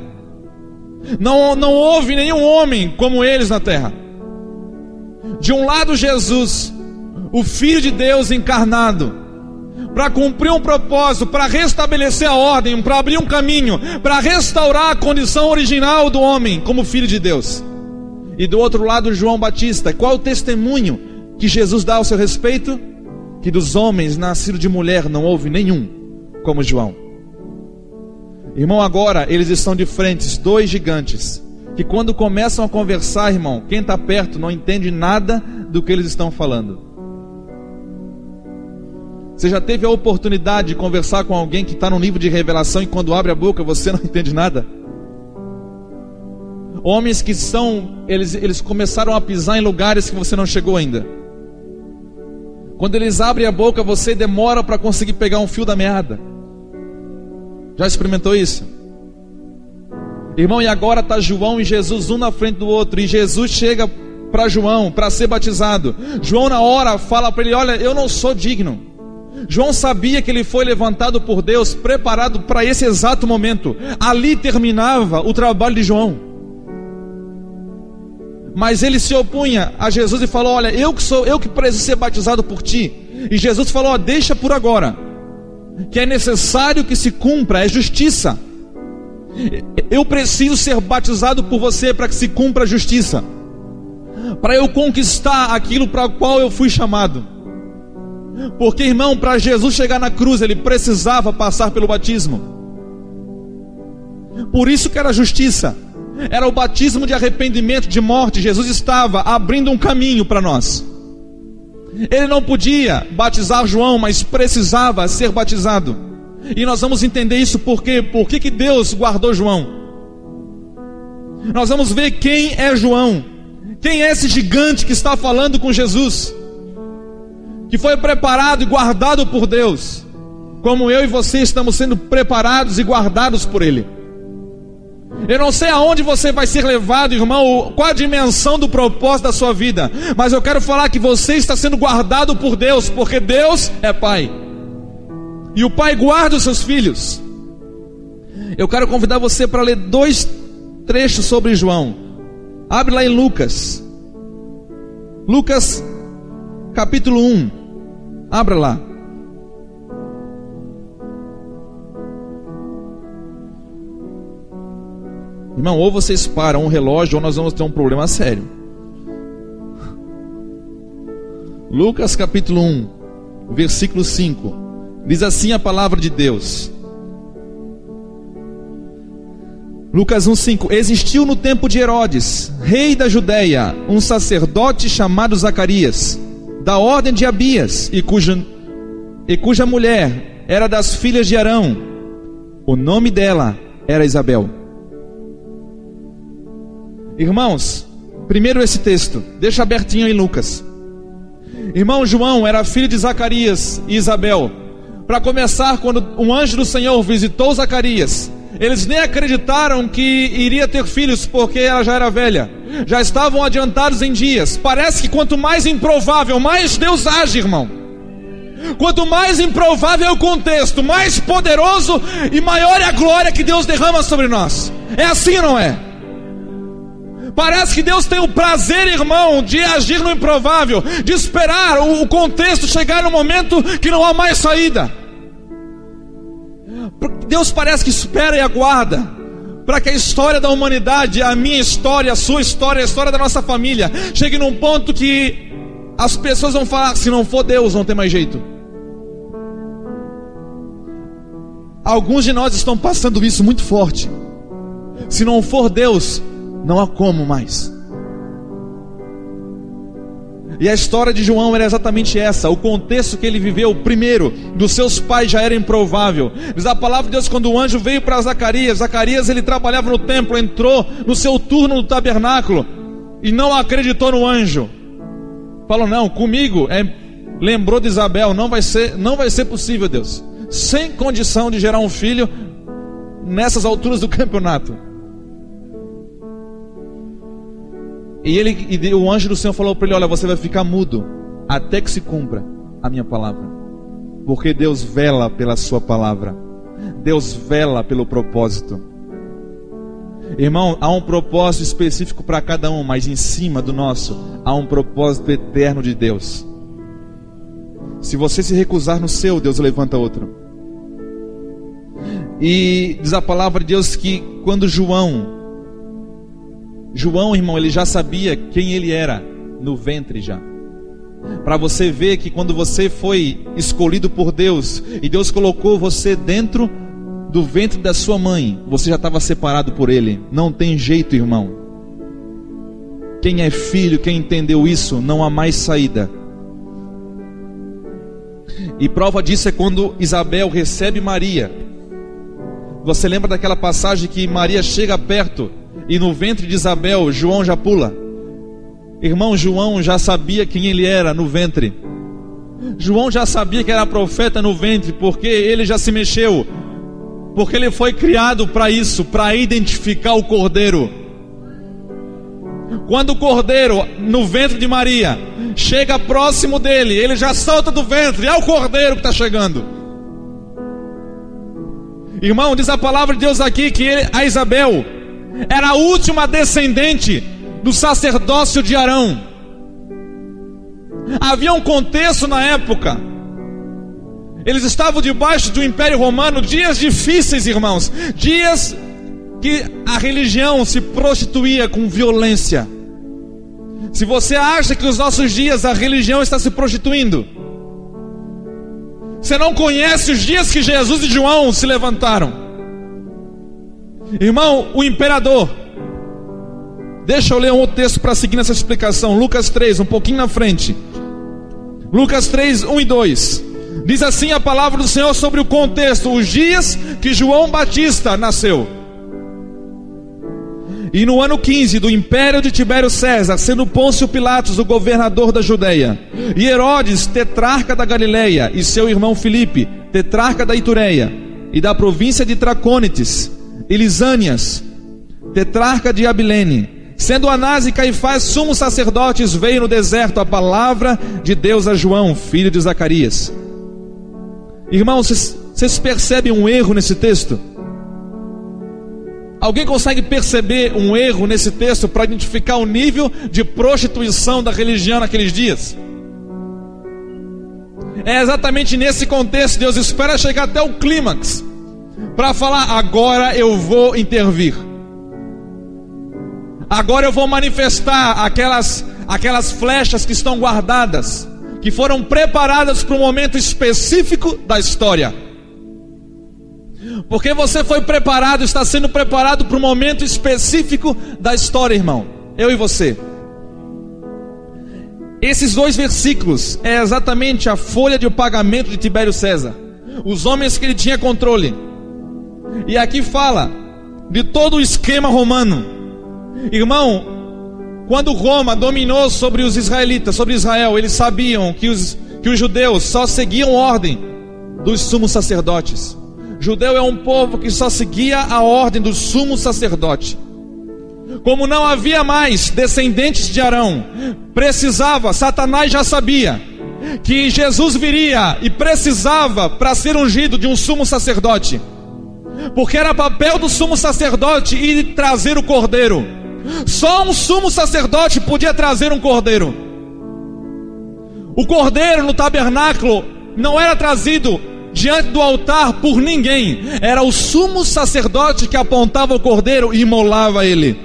Não houve nenhum homem como eles na terra. De um lado Jesus, o Filho de Deus encarnado, para cumprir um propósito, para restabelecer a ordem, para abrir um caminho, para restaurar a condição original do homem como Filho de Deus. E do outro lado João Batista. Qual o testemunho que Jesus dá ao seu respeito? Que dos homens nascidos de mulher não houve nenhum como João. Irmão, agora eles estão de frente, dois gigantes, que quando começam a conversar, irmão, quem está perto não entende nada do que eles estão falando. Você já teve a oportunidade de conversar com alguém que está num nível de revelação e quando abre a boca você não entende nada? Homens que eles começaram a pisar em lugares que você não chegou ainda. Quando eles abrem a boca, você demora para conseguir pegar um fio da meada. Já experimentou isso? Irmão, e agora está João e Jesus um na frente do outro, e Jesus chega para João para ser batizado. João na hora fala para ele: olha, eu não sou digno. João sabia que ele foi levantado por Deus, preparado para esse exato momento. Ali terminava o trabalho de João. Mas ele se opunha a Jesus e falou: olha, eu que preciso ser batizado por ti. E Jesus falou: ó, deixa por agora, que é necessário que se cumpra, é justiça. Eu preciso ser batizado por você para que se cumpra a justiça, para eu conquistar aquilo para o qual eu fui chamado. Porque, irmão, para Jesus chegar na cruz, ele precisava passar pelo batismo. Por isso que era justiça, era o batismo de arrependimento, de morte. Jesus estava abrindo um caminho para nós. Ele não podia batizar João, mas precisava ser batizado. E nós vamos entender isso por quê? Por que Deus guardou João? Nós vamos ver quem é João. Quem é esse gigante que está falando com Jesus, que foi preparado e guardado por Deus, como eu e você estamos sendo preparados e guardados por Ele. Eu não sei aonde você vai ser levado, irmão, qual a dimensão do propósito da sua vida, mas eu quero falar que você está sendo guardado por Deus, porque Deus é Pai, e o Pai guarda os seus filhos. Eu quero convidar você para ler 2 trechos sobre João. Abre lá em Lucas capítulo 1. Abra lá. Irmão, ou vocês param um relógio, ou nós vamos ter um problema sério. Lucas capítulo 1, versículo 5. Diz assim a palavra de Deus. Lucas 1,5. Existiu no tempo de Herodes, rei da Judeia, um sacerdote chamado Zacarias, da ordem de Abias, e cuja mulher era das filhas de Arão. O nome dela era Isabel. Irmãos, primeiro esse texto, deixa abertinho em Lucas. Irmão, João era filho de Zacarias e Isabel. Para começar, quando um anjo do Senhor visitou Zacarias, eles nem acreditaram que iria ter filhos, porque ela já era velha. Já estavam adiantados em dias. Parece que quanto mais improvável, mais Deus age, irmão. Quanto mais improvável é o contexto, mais poderoso e maior é a glória que Deus derrama sobre nós. É assim, não é? Parece que Deus tem o prazer, irmão, de agir no improvável, de esperar o contexto chegar no momento que não há mais saída. Deus parece que espera e aguarda para que a história da humanidade, a minha história, a sua história, a história da nossa família, chegue num ponto que as pessoas vão falar: se não for Deus, não tem mais jeito. Alguns de nós estão passando isso muito forte. Se não for Deus, não há como mais. E a história de João era exatamente essa. O contexto que ele viveu, primeiro, dos seus pais já era improvável. Diz a palavra de Deus, quando o anjo veio para Zacarias, ele trabalhava no templo, entrou no seu turno no tabernáculo e não acreditou no anjo. Falou: não, comigo, lembrou de Isabel, não vai ser possível, Deus. Sem condição de gerar um filho nessas alturas do campeonato. E o anjo do Senhor falou para ele: olha, você vai ficar mudo até que se cumpra a minha palavra. Porque Deus vela pela sua palavra. Deus vela pelo propósito. Irmão, há um propósito específico para cada um, mas em cima do nosso há um propósito eterno de Deus. Se você se recusar no seu, Deus levanta outro. E diz a palavra de Deus que quando João, irmão, ele já sabia quem ele era no ventre já. Para você ver que quando você foi escolhido por Deus e Deus colocou você dentro do ventre da sua mãe, você já estava separado por Ele. Não tem jeito, irmão. Quem é filho, quem entendeu isso, não há mais saída. E prova disso é quando Isabel recebe Maria. Você lembra daquela passagem que Maria chega perto e no ventre de Isabel, João já pula? Irmão, João já sabia quem ele era no ventre. João já sabia que era profeta no ventre, porque ele já se mexeu. Porque ele foi criado para isso, para identificar o Cordeiro. Quando o cordeiro no ventre de Maria chega próximo dele, ele já salta do ventre. É o cordeiro que está chegando. Irmão, diz a palavra de Deus aqui que a Isabel era a última descendente do sacerdócio de Arão. Havia um contexto na época. Eles estavam debaixo do Império Romano, dias difíceis, irmãos, dias que a religião se prostituía com violência. Se você acha que nos nossos dias a religião está se prostituindo, você não conhece os dias que Jesus e João se levantaram. Irmão, o imperador, deixa eu ler um outro texto para seguir nessa explicação. Lucas 3, um pouquinho na frente. Lucas 3, 1 e 2. Diz assim a palavra do Senhor sobre o contexto: os dias que João Batista nasceu. E no ano 15 do império de Tibério César, sendo Pôncio Pilatos o governador da Judeia, e Herodes, tetrarca da Galileia, e seu irmão Filipe, tetrarca da Itureia, e da província de Tracônites, e Lisânias, tetrarca de Abilene, sendo Anás e Caifás sumos sacerdotes, veio no deserto a palavra de Deus a João, filho de Zacarias. Irmãos, vocês percebem um erro nesse texto? Alguém consegue perceber um erro nesse texto para identificar o nível de prostituição da religião naqueles dias? É exatamente nesse contexto. Deus espera chegar até o clímax para falar: agora eu vou intervir, agora eu vou manifestar aquelas flechas que estão guardadas, que foram preparadas para um momento específico da história. Porque você foi preparado, está sendo preparado para um momento específico da história, irmão. Eu e você. Esses dois versículos é exatamente a folha de pagamento de Tibério César, os homens que ele tinha controle. E aqui fala de todo o esquema romano. Irmão, quando Roma dominou sobre os israelitas, sobre Israel, eles sabiam que os judeus só seguiam ordem dos sumos sacerdotes. Judeu é um povo que só seguia a ordem do sumo sacerdote. Como não havia mais descendentes de Arão, Satanás já sabia que Jesus viria e precisava para ser ungido de um sumo sacerdote, porque era papel do sumo sacerdote ir trazer o cordeiro. Só um sumo sacerdote podia trazer um cordeiro. O cordeiro no tabernáculo não era trazido diante do altar por ninguém. Era o sumo sacerdote que apontava o cordeiro e imolava ele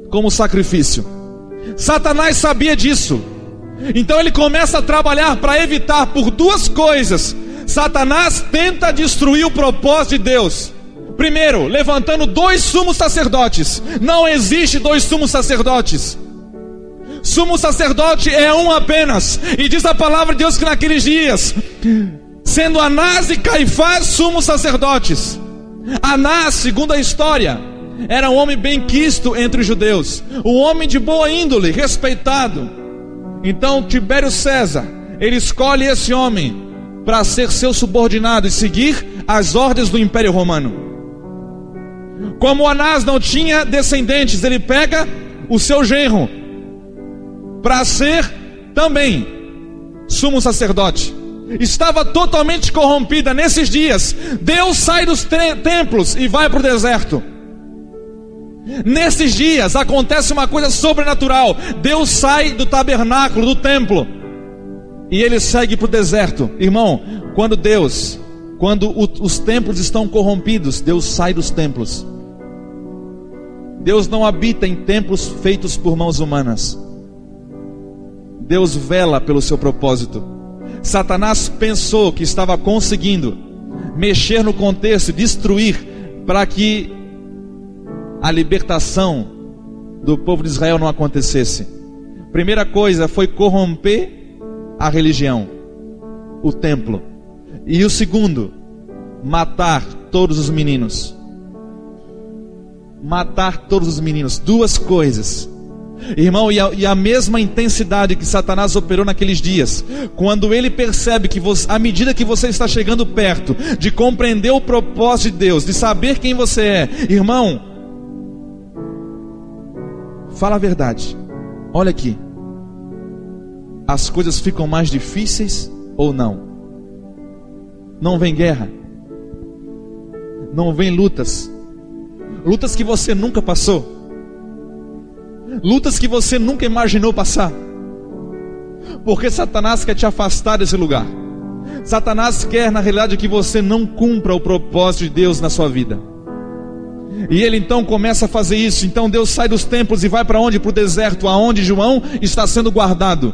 como sacrifício. Satanás sabia disso. Então ele começa a trabalhar para evitar por duas coisas. Satanás tenta destruir o propósito de Deus. Primeiro, levantando dois sumos sacerdotes. Não existe dois sumos sacerdotes. Sumo sacerdote é um apenas. E diz a palavra de Deus que naqueles dias, sendo Anás e Caifás sumos sacerdotes. Anás, segundo a história, era um homem bem-quisto entre os judeus, um homem de boa índole, respeitado. Então Tibério César, ele escolhe esse homem para ser seu subordinado e seguir as ordens do Império Romano. Como Anás não tinha descendentes, ele pega o seu genro para ser também sumo sacerdote. Estava totalmente corrompida. Nesses dias, Deus sai dos templos e vai para o deserto. Nesses dias acontece uma coisa sobrenatural. Deus sai do tabernáculo, do templo, e ele segue para o deserto. Irmão, quando os templos estão corrompidos, Deus sai dos templos. Deus não habita em templos feitos por mãos humanas. Deus vela pelo seu propósito. Satanás pensou que estava conseguindo mexer no contexto, destruir, para que a libertação do povo de Israel não acontecesse. Primeira coisa foi corromper a religião, o templo. E o segundo, matar todos os meninos. Matar todos os meninos. Duas coisas. Irmão, e a mesma intensidade que Satanás operou naqueles dias, quando ele percebe que à medida que você está chegando perto de compreender o propósito de Deus, de saber quem você é, irmão, fala a verdade. Olha aqui. As coisas ficam mais difíceis ou não? Não vem guerra? Não vem lutas? Lutas que você nunca passou? Lutas que você nunca imaginou passar? Porque Satanás quer te afastar desse lugar. Satanás quer, na realidade, que você não cumpra o propósito de Deus na sua vida. E ele então começa a fazer isso. Então Deus sai dos templos e vai para onde? Para o deserto, aonde João está sendo guardado.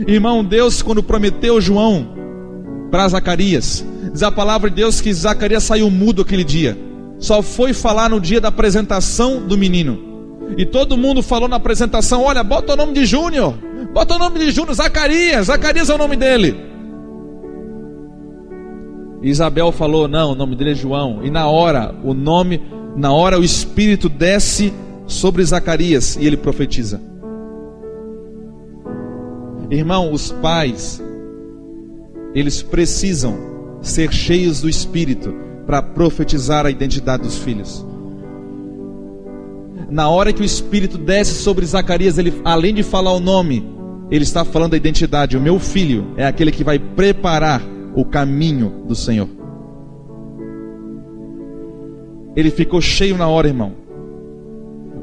Irmão, Deus, quando prometeu João para Zacarias, diz a palavra de Deus que Zacarias saiu mudo aquele dia. Só foi falar no dia da apresentação do menino. E todo mundo falou na apresentação: olha, bota o nome de Júnior, bota o nome de Júnior, Zacarias é o nome dele. E Isabel falou: não, o nome dele é João. E na hora o Espírito desce sobre Zacarias e ele profetiza. Irmão, os pais, eles precisam ser cheios do Espírito para profetizar a identidade dos filhos. Na hora que o Espírito desce sobre Zacarias, ele, além de falar o nome, ele está falando da identidade. O meu filho é aquele que vai preparar o caminho do Senhor. Ele ficou cheio na hora, irmão.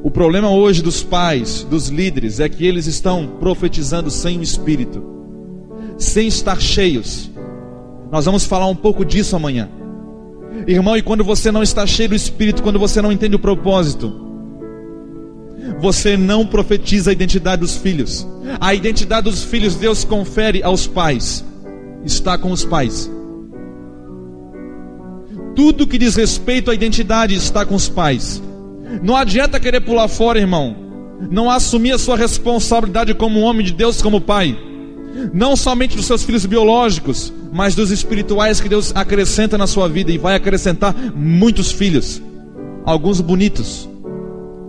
O problema hoje dos pais, dos líderes, é que eles estão profetizando sem o Espírito, sem estar cheios. Nós vamos falar um pouco disso amanhã. Irmão, e quando você não está cheio do Espírito, quando você não entende o propósito, você não profetiza a identidade dos filhos. A identidade dos filhos Deus confere aos pais. Está com os pais. Tudo que diz respeito à identidade está com os pais. Não adianta querer pular fora, irmão. Não assumir a sua responsabilidade como homem de Deus, como pai. Não somente dos seus filhos biológicos, mas dos espirituais que Deus acrescenta na sua vida. E vai acrescentar muitos filhos. Alguns bonitos,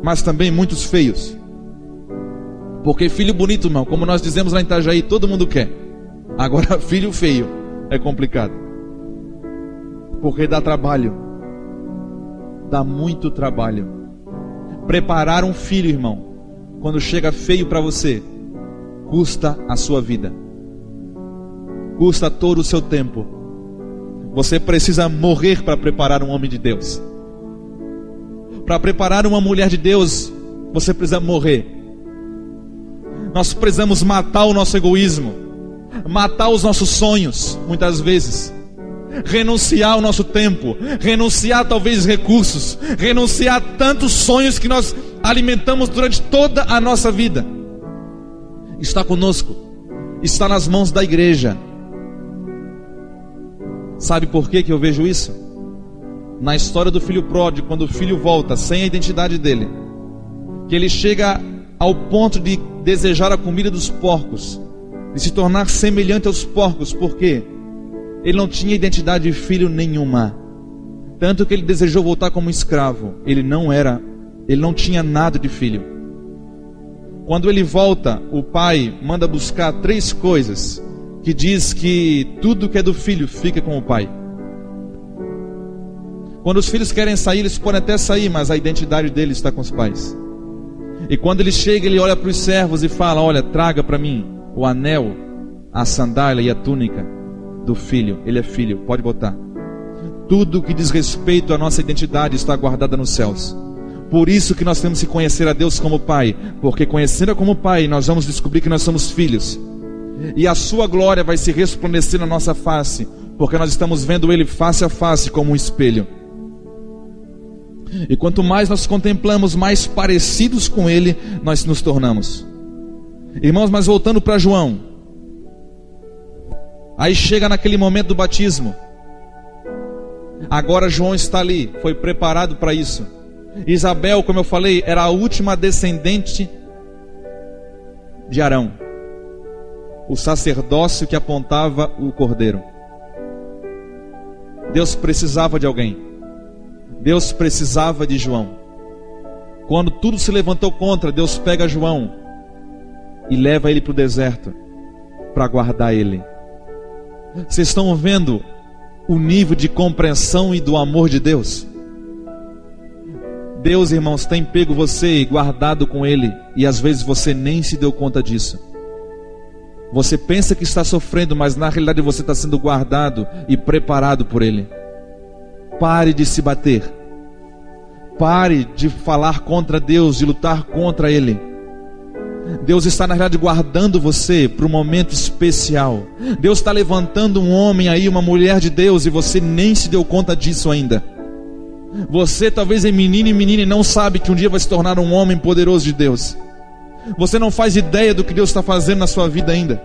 mas também muitos feios. Porque filho bonito, irmão, como nós dizemos lá em Itajaí, todo mundo quer. Agora filho feio é complicado. Porque dá trabalho. Dá muito trabalho. Preparar um filho, irmão, quando chega feio para você, custa a sua vida. Custa todo o seu tempo. Você precisa morrer para preparar um homem de Deus. Para preparar uma mulher de Deus, você precisa morrer. Nós precisamos matar o nosso egoísmo, matar os nossos sonhos, muitas vezes. Renunciar ao nosso tempo, renunciar talvez recursos, renunciar a tantos sonhos que nós alimentamos durante toda a nossa vida. Está conosco, está nas mãos da igreja. Sabe por que eu vejo isso? Na história do filho pródigo, quando o filho volta sem a identidade dele, que ele chega ao ponto de desejar a comida dos porcos, de se tornar semelhante aos porcos. Por quê? Ele não tinha identidade de filho nenhuma. Tanto que ele desejou voltar como escravo. Ele não tinha nada de filho. Quando ele volta, o pai manda buscar 3 coisas, que diz que tudo que é do filho fica com o pai. Quando os filhos querem sair, eles podem até sair, mas a identidade deles está com os pais. E quando ele chega, ele olha para os servos e fala: olha, traga para mim o anel, a sandália e a túnica do filho. Ele é filho, pode botar. Tudo que diz respeito à nossa identidade está guardada nos céus. Por isso que nós temos que conhecer a Deus como Pai, porque conhecendo como Pai, nós vamos descobrir que nós somos filhos, e a sua glória vai se resplandecer na nossa face, porque nós estamos vendo Ele face a face como um espelho. E quanto mais nós contemplamos, mais parecidos com Ele nós nos tornamos. Irmãos, mas voltando para João, aí chega naquele momento do batismo. Agora João está ali, foi preparado para isso. Isabel, como eu falei, era a última descendente de Arão, o sacerdócio que apontava o cordeiro. Deus precisava de alguém. Deus precisava de João. Quando tudo se levantou contra, Deus pega João e leva ele para o deserto para guardar ele. Vocês estão vendo o nível de compreensão e do amor de Deus? Deus, irmãos, tem pego você e guardado com Ele, e às vezes você nem se deu conta disso. Você pensa que está sofrendo, mas na realidade você está sendo guardado e preparado por Ele. Pare de se bater. Pare de falar contra Deus, de lutar contra Ele. Deus está na realidade guardando você para um momento especial. Deus está levantando um homem aí, uma mulher de Deus, e você nem se deu conta disso ainda. Você talvez é menino e menina e não sabe que um dia vai se tornar um homem poderoso de Deus. Você não faz ideia do que Deus está fazendo na sua vida ainda.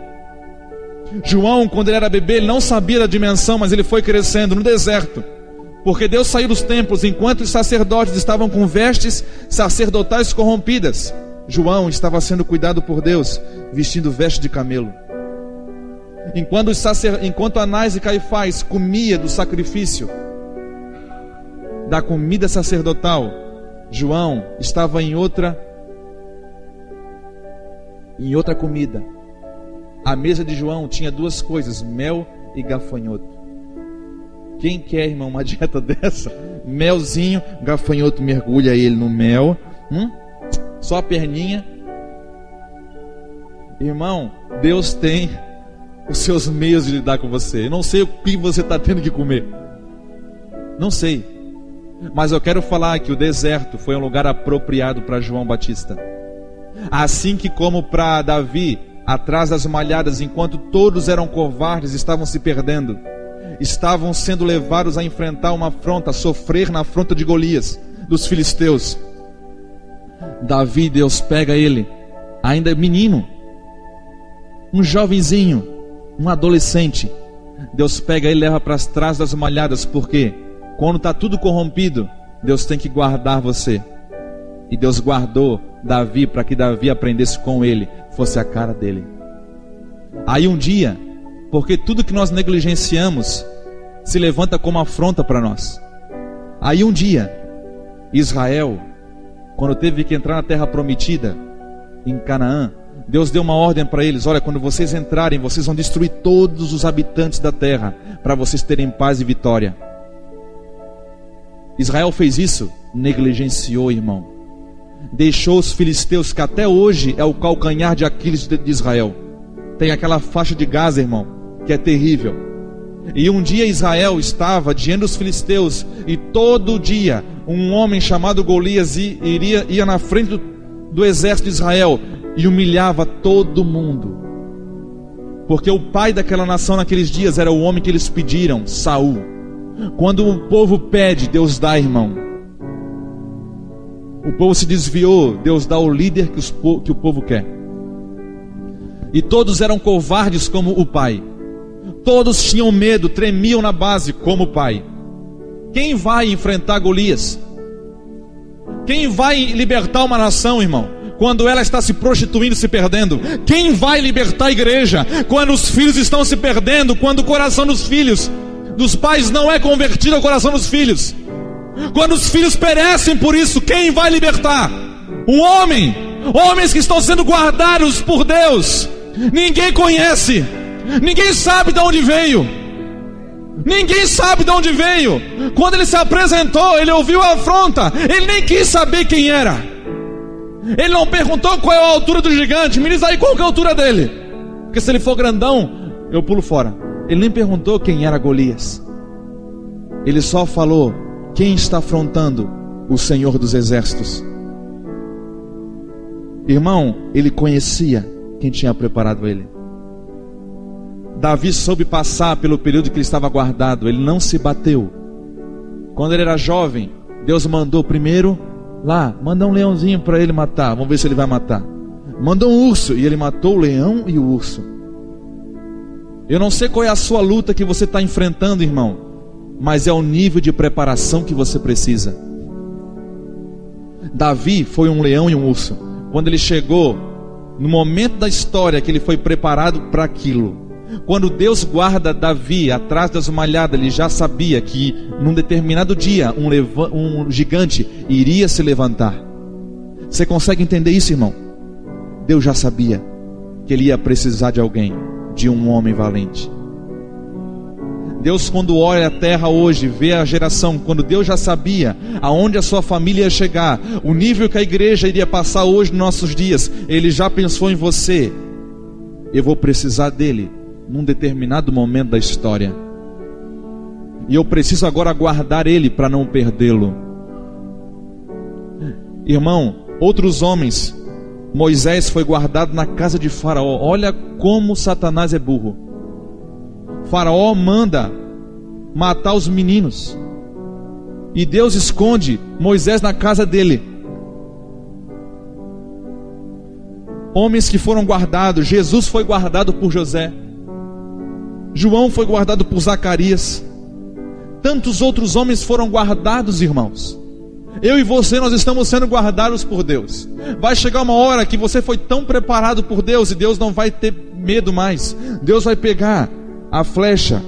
João, quando ele era bebê, ele não sabia da dimensão, mas ele foi crescendo no deserto, porque Deus saiu dos templos enquanto os sacerdotes estavam com vestes sacerdotais corrompidas. João estava sendo cuidado por Deus, vestindo veste de camelo. Enquanto Anás e Caifás comia do sacrifício, da comida sacerdotal, João estava em outra comida. A mesa de João tinha duas coisas: mel e gafanhoto. Quem quer, irmão, uma dieta dessa? Melzinho, gafanhoto, mergulha ele no mel, só a perninha. Irmão, Deus tem os seus meios de lidar com você. Eu não sei o que você está tendo que comer, não sei, mas eu quero falar que o deserto foi um lugar apropriado para João Batista. Assim que como para Davi, atrás das malhadas, enquanto todos eram covardes, estavam se perdendo, estavam sendo levados a enfrentar uma afronta, a sofrer na afronta de Golias, dos filisteus. Davi, Deus pega ele, ainda menino, um jovenzinho, um adolescente. Deus pega ele e leva para trás das malhadas, porque quando está tudo corrompido, Deus tem que guardar você. E Deus guardou Davi para que Davi aprendesse com ele, fosse a cara dele. Aí um dia, porque tudo que nós negligenciamos se levanta como afronta para nós. Aí um dia, Israel, quando teve que entrar na terra prometida, em Canaã, Deus deu uma ordem para eles: olha, quando vocês entrarem, vocês vão destruir todos os habitantes da terra, para vocês terem paz e vitória. Israel fez isso, negligenciou, irmão. Deixou os filisteus, que até hoje é o calcanhar de Aquiles de Israel. Tem aquela faixa de Gaza, irmão, que é terrível. E um dia Israel estava diante dos filisteus, e todo dia um homem chamado Golias ia na frente do exército de Israel e humilhava todo mundo, porque o pai daquela nação naqueles dias era o homem que eles pediram, Saul. Quando o povo pede, Deus dá, irmão. O povo se desviou, Deus dá o líder que o povo quer. E todos eram covardes como o pai. Todos tinham medo, tremiam na base como o pai. Quem vai enfrentar Golias? Quem vai libertar uma nação, irmão, quando ela está se prostituindo, se perdendo? Quem vai libertar a igreja quando os filhos estão se perdendo, quando o coração dos pais não é convertido ao coração dos filhos, quando os filhos perecem por isso? Quem vai libertar? Um homem, homens que estão sendo guardados por Deus. Ninguém conhece, ninguém sabe de onde veio, ninguém sabe de onde veio. Quando ele se apresentou, ele ouviu a afronta, ele nem quis saber quem era. Ele não perguntou qual é a altura do gigante. Me diz aí qual que é a altura dele, porque se ele for grandão, eu pulo fora. Ele nem perguntou quem era Golias. Ele só falou: quem está afrontando o Senhor dos Exércitos? Irmão, ele conhecia quem tinha preparado ele. Davi soube passar pelo período que ele estava guardado. Ele não se bateu. Quando ele era jovem, Deus mandou primeiro lá, manda um leãozinho para ele matar. Vamos ver se ele vai matar. Mandou um urso, e ele matou o leão e o urso. Eu não sei qual é a sua luta que você está enfrentando, irmão, mas é o nível de preparação que você precisa. Davi foi um leão e um urso. Quando ele chegou no momento da história que ele foi preparado para aquilo, quando Deus guarda Davi atrás das malhadas, ele já sabia que num determinado dia um gigante iria se levantar. Você consegue entender isso, irmão? Deus já sabia que ele ia precisar de alguém, de um homem valente. Deus, quando olha a terra hoje, vê a geração, quando Deus já sabia aonde a sua família ia chegar, o nível que a igreja iria passar hoje nos nossos dias, Ele já pensou em você. Eu vou precisar dele num determinado momento da história, e eu preciso agora guardar ele para não perdê-lo. Irmão, outros homens, Moisés foi guardado na casa de Faraó. Olha como Satanás é burro. Faraó manda matar os meninos, e Deus esconde Moisés na casa dele. Homens que foram guardados. Jesus foi guardado por José, João foi guardado por Zacarias. Tantos outros homens foram guardados, irmãos. Eu e você, nós estamos sendo guardados por Deus. Vai chegar uma hora que você foi tão preparado por Deus, e Deus não vai ter medo mais. Deus vai pegar a flecha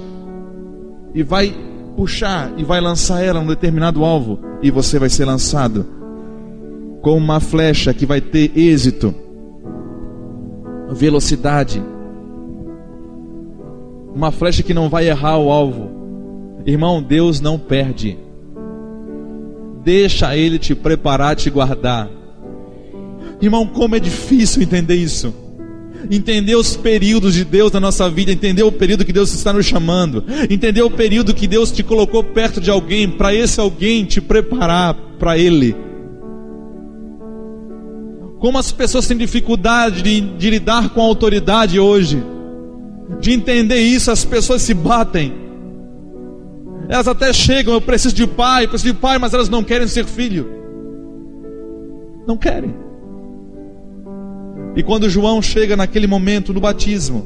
e vai puxar e vai lançar ela num determinado alvo, e você vai ser lançado com uma flecha que vai ter êxito, velocidade, uma flecha que não vai errar o alvo. Irmão, Deus não perde. Deixa Ele te preparar, te guardar. Irmão, como é difícil entender isso. Entender os períodos de Deus na nossa vida. Entender o período que Deus está nos chamando. Entender o período que Deus te colocou perto de alguém, para esse alguém te preparar para Ele. Como as pessoas têm dificuldade de lidar com a autoridade hoje. De entender isso, as pessoas se batem. Elas até chegam, eu preciso de pai, mas elas não querem ser filho. Não querem. E quando João chega naquele momento no batismo,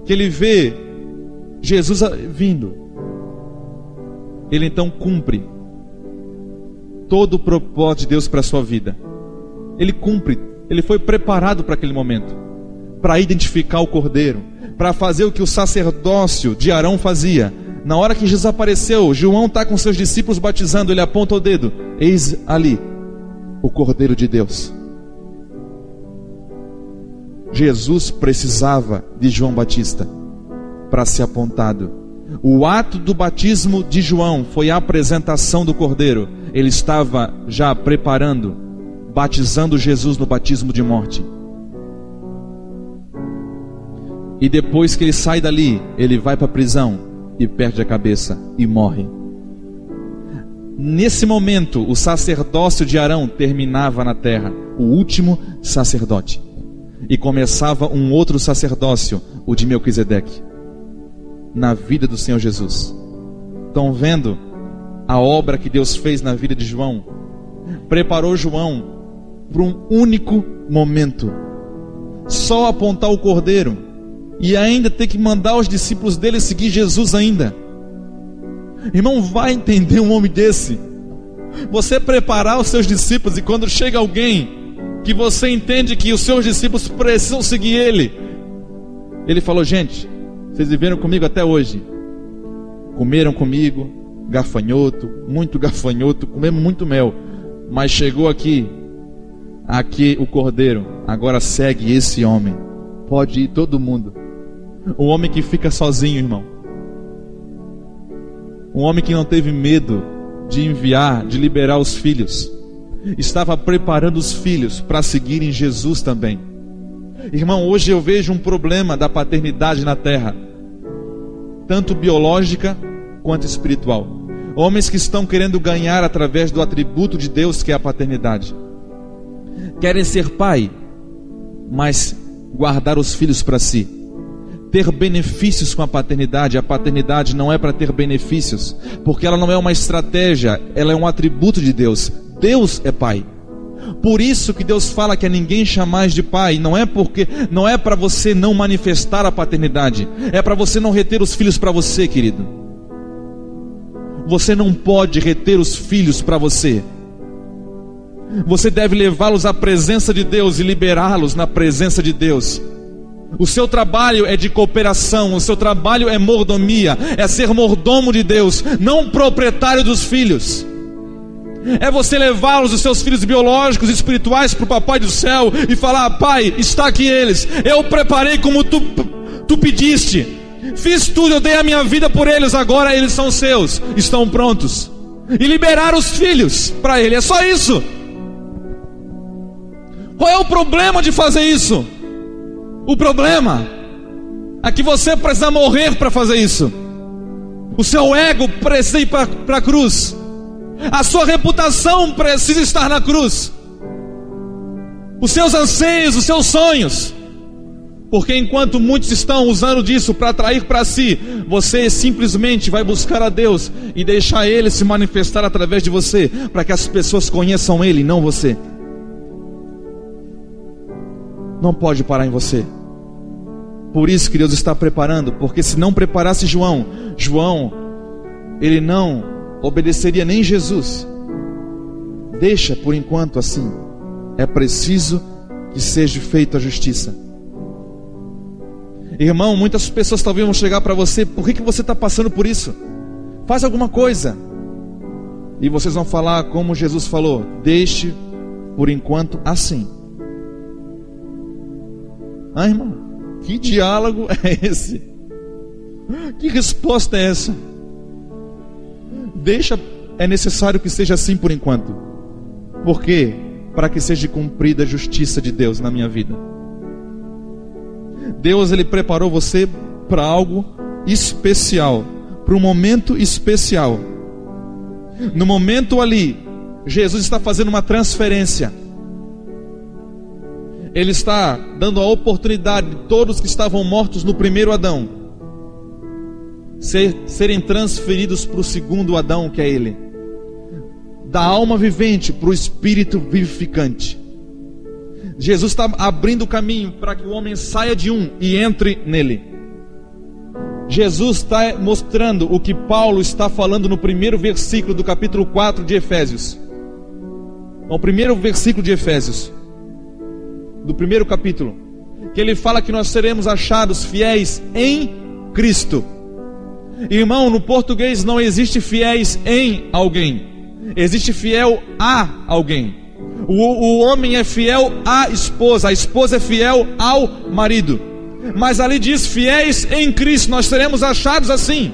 que ele vê Jesus vindo, ele então cumpre todo o propósito de Deus para a sua vida. Ele cumpre, ele foi preparado para aquele momento, para identificar o cordeiro, para fazer o que o sacerdócio de Arão fazia. Na hora que Jesus apareceu, João está com seus discípulos batizando, ele aponta o dedo: eis ali o Cordeiro de Deus. Jesus precisava de João Batista para ser apontado. O ato do batismo de João foi a apresentação do Cordeiro. Ele estava já preparando, batizando Jesus no batismo de morte. E depois que ele sai dali, ele vai para a prisão e perde a cabeça e morre. Nesse momento, o sacerdócio de Arão terminava na terra, o último sacerdote, e começava um outro sacerdócio, o de Melquisedeque, na vida do Senhor Jesus. Estão vendo a obra que Deus fez na vida de João? Preparou João para um único momento, só apontar o cordeiro, e ainda ter que mandar os discípulos dele seguir Jesus ainda. Irmão, vai entender um homem desse? Você preparar os seus discípulos, e quando chega alguém que você entende que os seus discípulos precisam seguir ele, ele falou: gente, vocês viveram comigo até hoje, comeram comigo gafanhoto, muito gafanhoto, comemos muito mel, mas chegou aqui o cordeiro, agora segue esse homem. Pode ir todo mundo. Um homem que fica sozinho, irmão. Um homem que não teve medo de enviar, de liberar os filhos. Estava preparando os filhos para seguirem Jesus também. Irmão, hoje eu vejo um problema da paternidade na terra, tanto biológica quanto espiritual. Homens que estão querendo ganhar através do atributo de Deus, que é a paternidade. Querem ser pai, mas guardar os filhos para si, ter benefícios com a paternidade. A paternidade não é para ter benefícios, porque ela não é uma estratégia, ela é um atributo de Deus. Deus é pai. Por isso que Deus fala que a ninguém chamais de pai. Não é para você não manifestar a paternidade, é para você não reter os filhos para você, querido. Você não pode reter os filhos para você. Você deve levá-los à presença de Deus e liberá-los na presença de Deus. O seu trabalho é de cooperação, o seu trabalho é mordomia, é ser mordomo de Deus, não proprietário dos filhos. É você levá-los, os seus filhos biológicos e espirituais, para o papai do céu e falar: pai, está aqui eles, eu preparei como tu pediste, fiz tudo, eu dei a minha vida por eles, agora eles são seus, estão prontos. E liberar os filhos para Ele, é só isso. Qual é o problema de fazer isso? O problema é que você precisa morrer para fazer isso. O seu ego precisa ir para a cruz. A sua reputação precisa estar na cruz. Os seus anseios, os seus sonhos. Porque enquanto muitos estão usando disso para atrair para si, você simplesmente vai buscar a Deus e deixar Ele se manifestar através de você, para que as pessoas conheçam Ele, não você. Não pode parar em você. Por isso que Deus está preparando, porque se não preparasse João, ele não obedeceria nem Jesus. Deixa por enquanto assim. É preciso que seja feita a justiça. Irmão, muitas pessoas talvez vão chegar para você: por que você está passando por isso? Faz alguma coisa. E vocês vão falar como Jesus falou: deixe por enquanto assim. Ah, irmão, que diálogo é esse? Que resposta é essa? Deixa, é necessário que seja assim por enquanto. Por quê? Para que seja cumprida a justiça de Deus na minha vida. Deus, Ele preparou você para algo especial, para um momento especial. No momento ali, Jesus está fazendo uma transferência. Ele está dando a oportunidade de todos que estavam mortos no primeiro Adão serem transferidos para o segundo Adão, que é Ele. Da alma vivente para o espírito vivificante. Jesus está abrindo o caminho para que o homem saia de um e entre nele. Jesus está mostrando o que Paulo está falando no primeiro versículo do capítulo 4 de Efésios. O primeiro versículo de Efésios, do primeiro capítulo, que ele fala que nós seremos achados fiéis em Cristo. Irmão, no português não existe fiéis em alguém, existe fiel a alguém. O homem é fiel à esposa, a esposa é fiel ao marido. Mas ali diz fiéis em Cristo, nós seremos achados assim.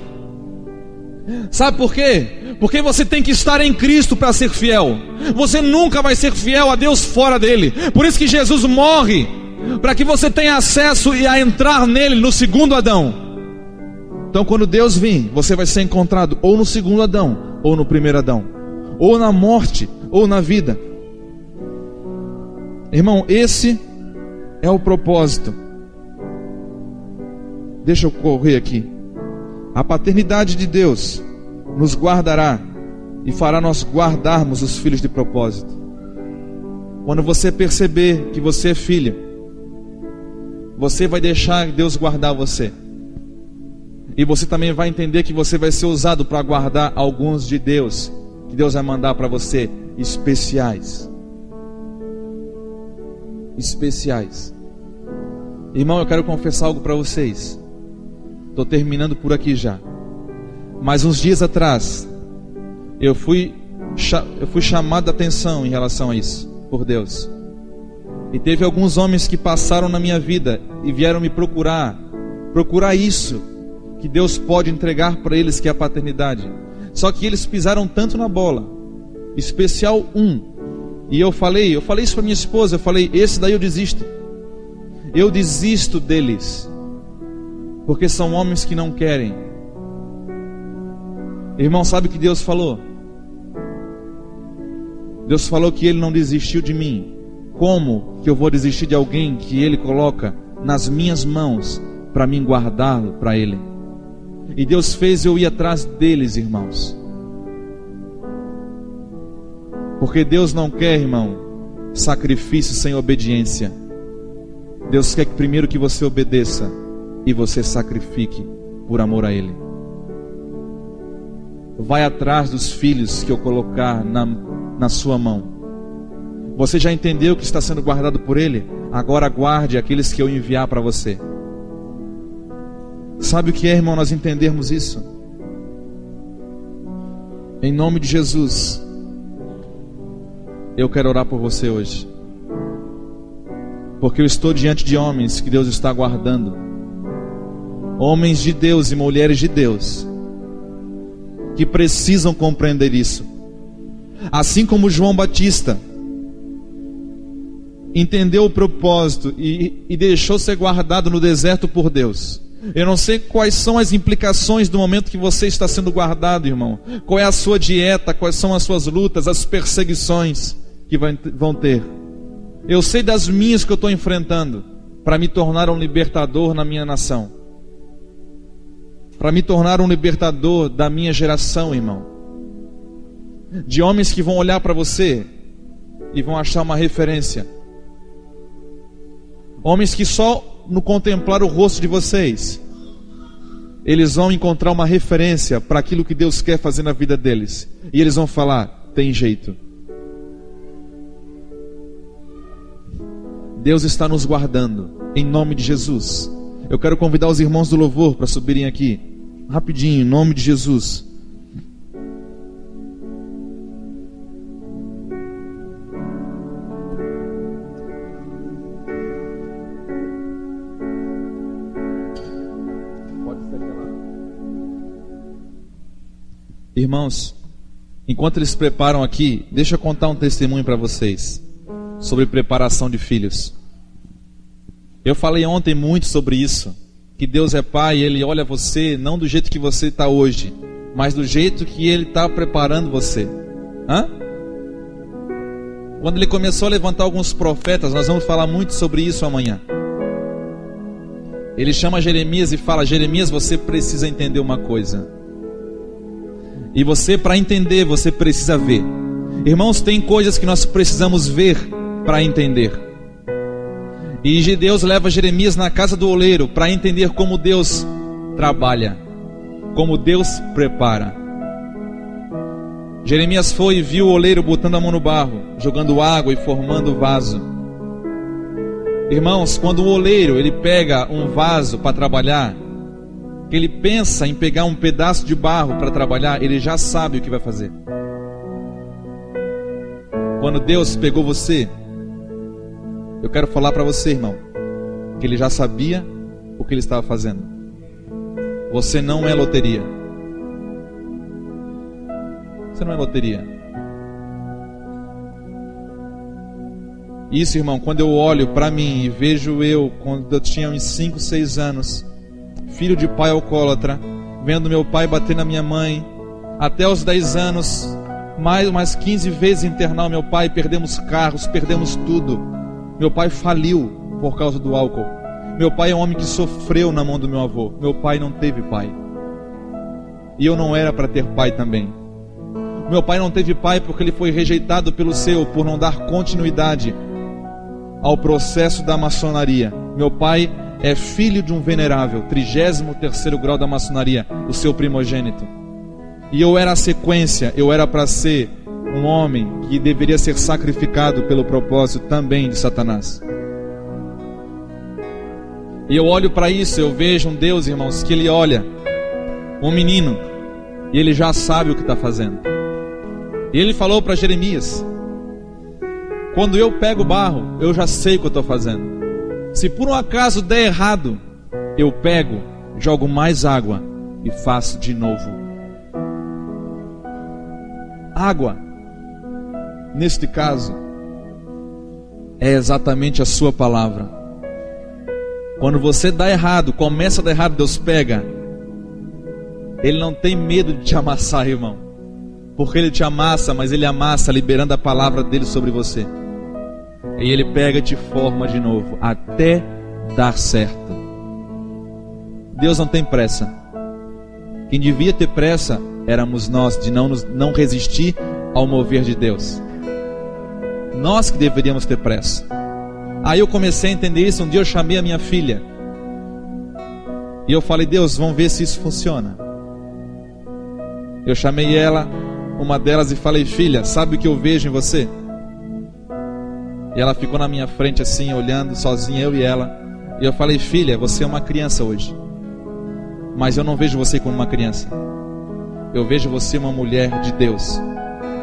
Sabe por quê? Porque você tem que estar em Cristo para ser fiel. Você nunca vai ser fiel a Deus fora dele. Por isso que Jesus morre, para que você tenha acesso e a entrar nele, no segundo Adão. Então quando Deus vir, você vai ser encontrado ou no segundo Adão, ou no primeiro Adão, ou na morte, ou na vida. Irmão, esse é o propósito. Deixa eu correr aqui. A paternidade de Deus nos guardará e fará nós guardarmos os filhos de propósito. Quando você perceber que você é filho, você vai deixar Deus guardar você. E você também vai entender que você vai ser usado para guardar alguns de Deus, que Deus vai mandar para você, especiais. Especiais. Irmão, eu quero confessar algo para vocês. Estou terminando por aqui já. Mas uns dias atrás eu fui chamado a atenção em relação a isso por Deus. E teve alguns homens que passaram na minha vida e vieram me procurar isso que Deus pode entregar para eles, que é a paternidade. Só que eles pisaram tanto na bola, especial um. E eu falei isso para minha esposa, eu falei: esse daí eu desisto deles, porque são homens que não querem. Irmão, sabe o que Deus falou? Deus falou que Ele não desistiu de mim. Como que eu vou desistir de alguém que Ele coloca nas minhas mãos para mim guardá-lo para Ele? E Deus fez eu ir atrás deles, irmãos. Porque Deus não quer, irmão, sacrifício sem obediência. Deus quer que primeiro que você obedeça e você sacrifique por amor a Ele. Vai atrás dos filhos que eu colocar na sua mão. Você já entendeu que está sendo guardado por Ele? Agora guarde aqueles que eu enviar para você. Sabe o que é, irmão, nós entendermos isso? Em nome de Jesus, eu quero orar por você hoje, porque eu estou diante de homens que Deus está guardando, Homens de Deus e mulheres de Deus que precisam compreender isso. Assim como João Batista entendeu o propósito e deixou ser guardado no deserto por Deus. Eu não sei quais são as implicações do momento que você está sendo guardado, irmão. Qual é a sua dieta, quais são as suas lutas, as perseguições que vão ter. Eu sei das minhas que eu estou enfrentando para me tornar um libertador na minha nação, para me tornar um libertador da minha geração, irmão. De homens que vão olhar para você e vão achar uma referência. Homens que só no contemplar o rosto de vocês, eles vão encontrar uma referência para aquilo que Deus quer fazer na vida deles. E eles vão falar, tem jeito. Deus está nos guardando, em nome de Jesus. Eu quero convidar os irmãos do louvor para subirem aqui, rapidinho, em nome de Jesus. Irmãos, enquanto eles preparam aqui, deixa eu contar um testemunho para vocês sobre preparação de filhos. Eu falei ontem muito sobre isso, que Deus é Pai e Ele olha você não do jeito que você está hoje, mas do jeito que Ele está preparando você. Quando Ele começou a levantar alguns profetas, nós vamos falar muito sobre isso amanhã. Ele chama Jeremias e fala, Jeremias, você precisa entender uma coisa. E você, para entender, você precisa ver. Irmãos, tem coisas que nós precisamos ver para entender. E Deus leva Jeremias na casa do oleiro para entender como Deus trabalha, como Deus prepara. Jeremias foi e viu o oleiro botando a mão no barro, jogando água e formando o vaso. Irmãos, quando o oleiro ele pega um vaso para trabalhar, que ele pensa em pegar um pedaço de barro para trabalhar, ele já sabe o que vai fazer. Quando Deus pegou você, eu quero falar para você, irmão, que Ele já sabia o que Ele estava fazendo. Você não é loteria. Você não é loteria. Isso, irmão, quando eu olho para mim e vejo eu, quando eu tinha uns 5, 6 anos, filho de pai alcoólatra, vendo meu pai bater na minha mãe, até os 10 anos, mais 15 vezes internar meu pai, perdemos carros, perdemos tudo. Meu pai faliu por causa do álcool. Meu pai é um homem que sofreu na mão do meu avô. Meu pai não teve pai. E eu não era para ter pai também. Meu pai não teve pai porque ele foi rejeitado pelo seu, por não dar continuidade ao processo da maçonaria. Meu pai é filho de um venerável, 33º grau da maçonaria, o seu primogênito. E eu era a sequência, eu era para ser um homem que deveria ser sacrificado pelo propósito também de Satanás. E eu olho para isso, eu vejo um Deus, irmãos, que Ele olha um menino e Ele já sabe o que está fazendo. E Ele falou para Jeremias, quando eu pego barro, eu já sei o que eu estou fazendo. Se por um acaso der errado, eu pego, jogo mais água e faço de novo. Água, neste caso, é exatamente a sua palavra. Quando você dá errado, começa a dar errado, Deus pega. Ele não tem medo de te amassar, irmão, porque Ele te amassa, mas Ele amassa liberando a palavra dEle sobre você. E Ele pega e te forma de novo, até dar certo. Deus não tem pressa. Quem devia ter pressa éramos nós, de não resistir ao mover de Deus. Nós que deveríamos ter pressa. Aí eu comecei a entender isso. Um dia eu chamei a minha filha e eu falei, Deus, vamos ver se isso funciona. Eu chamei ela, uma delas, e falei, filha, sabe o que eu vejo em você? E ela ficou na minha frente assim, olhando, sozinha, eu e ela. E eu falei, filha, você é uma criança hoje, mas eu não vejo você como uma criança. Eu vejo você uma mulher de Deus,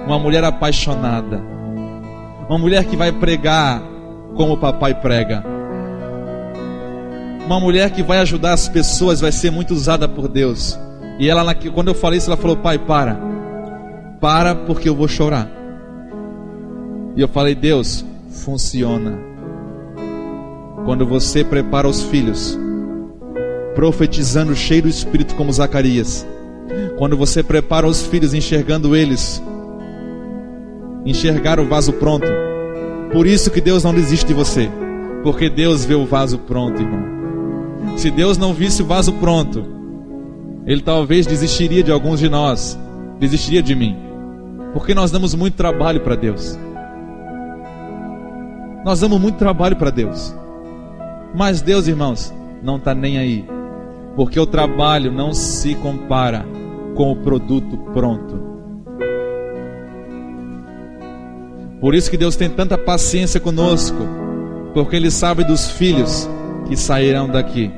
uma mulher apaixonada, uma mulher que vai pregar como o papai prega, uma mulher que vai ajudar as pessoas, vai ser muito usada por Deus. E ela, quando eu falei isso, ela falou: pai, para porque eu vou chorar. E eu falei: Deus, funciona. Quando você prepara os filhos, profetizando cheio do Espírito como Zacarias, quando você prepara os filhos enxergando eles, enxergar o vaso pronto. Por isso que Deus não desiste de você, porque Deus vê o vaso pronto, irmão. Se Deus não visse o vaso pronto, Ele talvez desistiria de alguns de nós, desistiria de mim, porque nós damos muito trabalho para Deus. Nós damos muito trabalho para Deus. Mas Deus, irmãos, não está nem aí, porque o trabalho não se compara com o produto pronto. Por isso que Deus tem tanta paciência conosco, porque Ele sabe dos filhos que sairão daqui.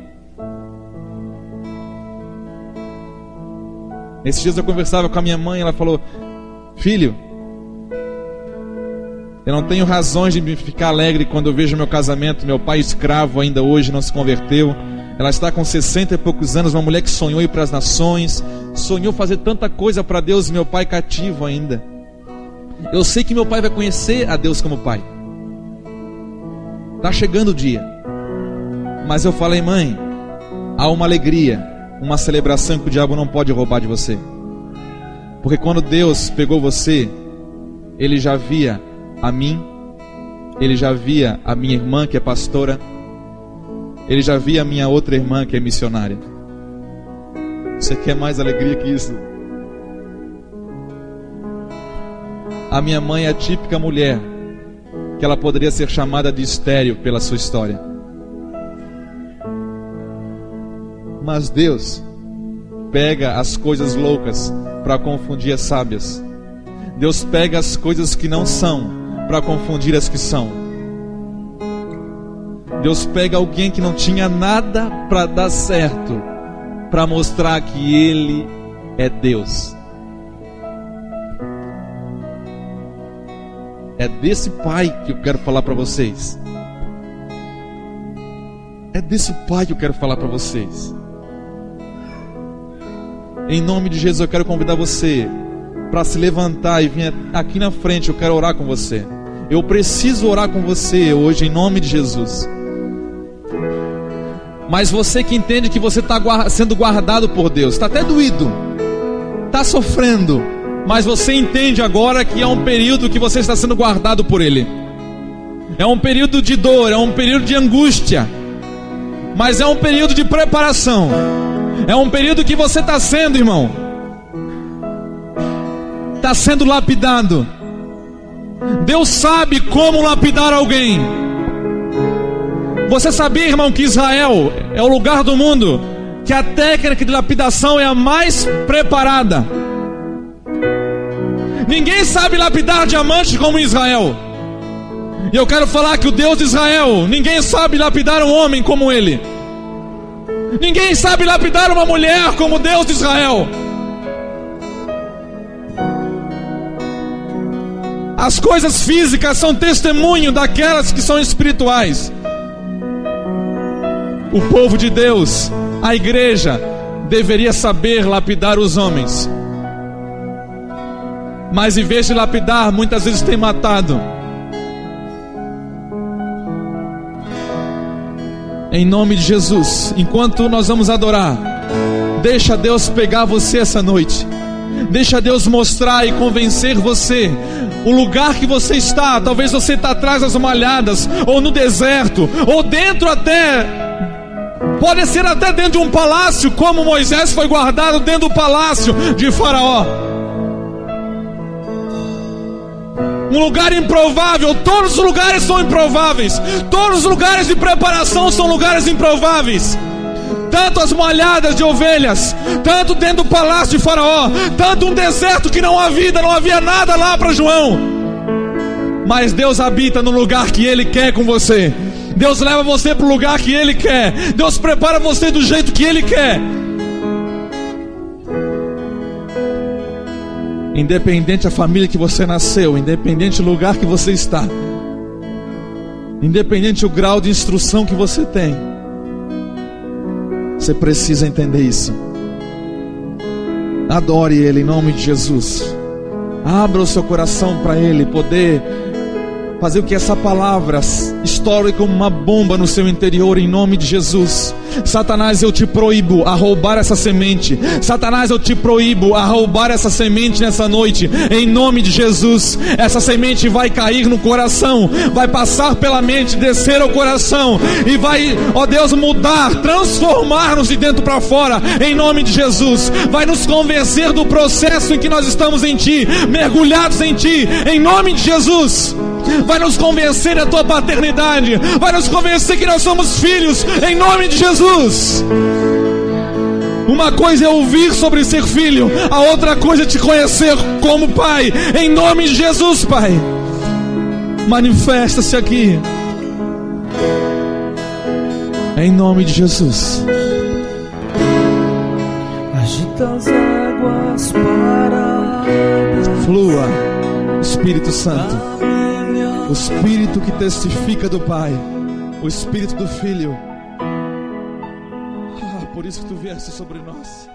Esses dias eu conversava com a minha mãe, ela falou: filho, eu não tenho razões de me ficar alegre quando eu vejo meu casamento. Meu pai escravo ainda hoje não se converteu. Ela está com 60 e poucos anos, uma mulher que sonhou ir para as nações, sonhou fazer tanta coisa para Deus, meu pai cativo ainda. Eu sei que meu pai vai conhecer a Deus como pai. Está chegando o dia. Mas eu falei: mãe, há uma alegria, uma celebração que o diabo não pode roubar de você. Porque quando Deus pegou você, Ele já via a mim, Ele já via a minha irmã que é pastora, Ele já via a minha outra irmã que é missionária. Você quer mais alegria que isso? A minha mãe é a típica mulher que ela poderia ser chamada de estéril pela sua história. Mas Deus pega as coisas loucas para confundir as sábias. Deus pega as coisas que não são para confundir as que são. Deus pega alguém que não tinha nada para dar certo, para mostrar que Ele é Deus. É desse Pai que eu quero falar para vocês. É desse Pai que eu quero falar para vocês. Em nome de Jesus eu quero convidar você para se levantar e vir aqui na frente. Eu quero orar com você. Eu preciso orar com você hoje em nome de Jesus. Mas você que entende que você está sendo guardado por Deus, está até doído, está sofrendo, mas você entende agora que é um período que você está sendo guardado por Ele. É um período de dor, é um período de angústia, mas é um período de preparação. É um período que você está sendo, irmão, está sendo lapidado. Deus sabe como lapidar alguém. Você sabia, irmão, que Israel é o lugar do mundo que a técnica de lapidação é a mais preparada. Ninguém sabe lapidar diamante como Israel. E eu quero falar que o Deus de Israel, ninguém sabe lapidar um homem como Ele. Ninguém sabe lapidar uma mulher como o Deus de Israel. As coisas físicas são testemunho daquelas que são espirituais. O povo de Deus, a igreja, deveria saber lapidar os homens. Mas em vez de lapidar, muitas vezes tem matado. Em nome de Jesus, enquanto nós vamos adorar, deixa Deus pegar você essa noite. Deixa Deus mostrar e convencer você o lugar que você está. Talvez você está atrás das malhadas, ou no deserto, ou dentro até, pode ser até dentro de um palácio, como Moisés foi guardado dentro do palácio de Faraó. Um lugar improvável. Todos os lugares são improváveis. Todos os lugares de preparação são lugares improváveis. Tanto as malhadas de ovelhas, tanto dentro do palácio de Faraó, tanto um deserto que não há vida, não havia nada lá para João. Mas Deus habita no lugar que Ele quer com você. Deus leva você para o lugar que Ele quer. Deus prepara você do jeito que Ele quer. Independente da família que você nasceu, independente do lugar que você está, independente do grau de instrução que você tem, Você precisa entender isso. Adore Ele em nome de Jesus. Abra o seu coração para Ele poder fazer o que essa palavra estoure como uma bomba no seu interior em nome de Jesus. Satanás, eu te proíbo a roubar essa semente. Satanás, eu te proíbo a roubar essa semente nessa noite em nome de Jesus. Essa semente vai cair no coração, vai passar pela mente, descer ao coração e vai, ó Deus, mudar, transformar-nos de dentro para fora em nome de Jesus. Vai nos convencer do processo em que nós estamos em Ti, mergulhados em Ti, em nome de Jesus. Vai nos convencer da Tua paternidade, vai nos convencer que nós somos filhos em nome de Jesus. Uma coisa é ouvir sobre ser filho, a outra coisa é te conhecer como pai, em nome de Jesus, Pai. Manifesta-se aqui em nome de Jesus. Agita as águas paradas. Flua, Espírito Santo, o Espírito que testifica do Pai, o Espírito do Filho. Por isso que Tu vieste sobre nós.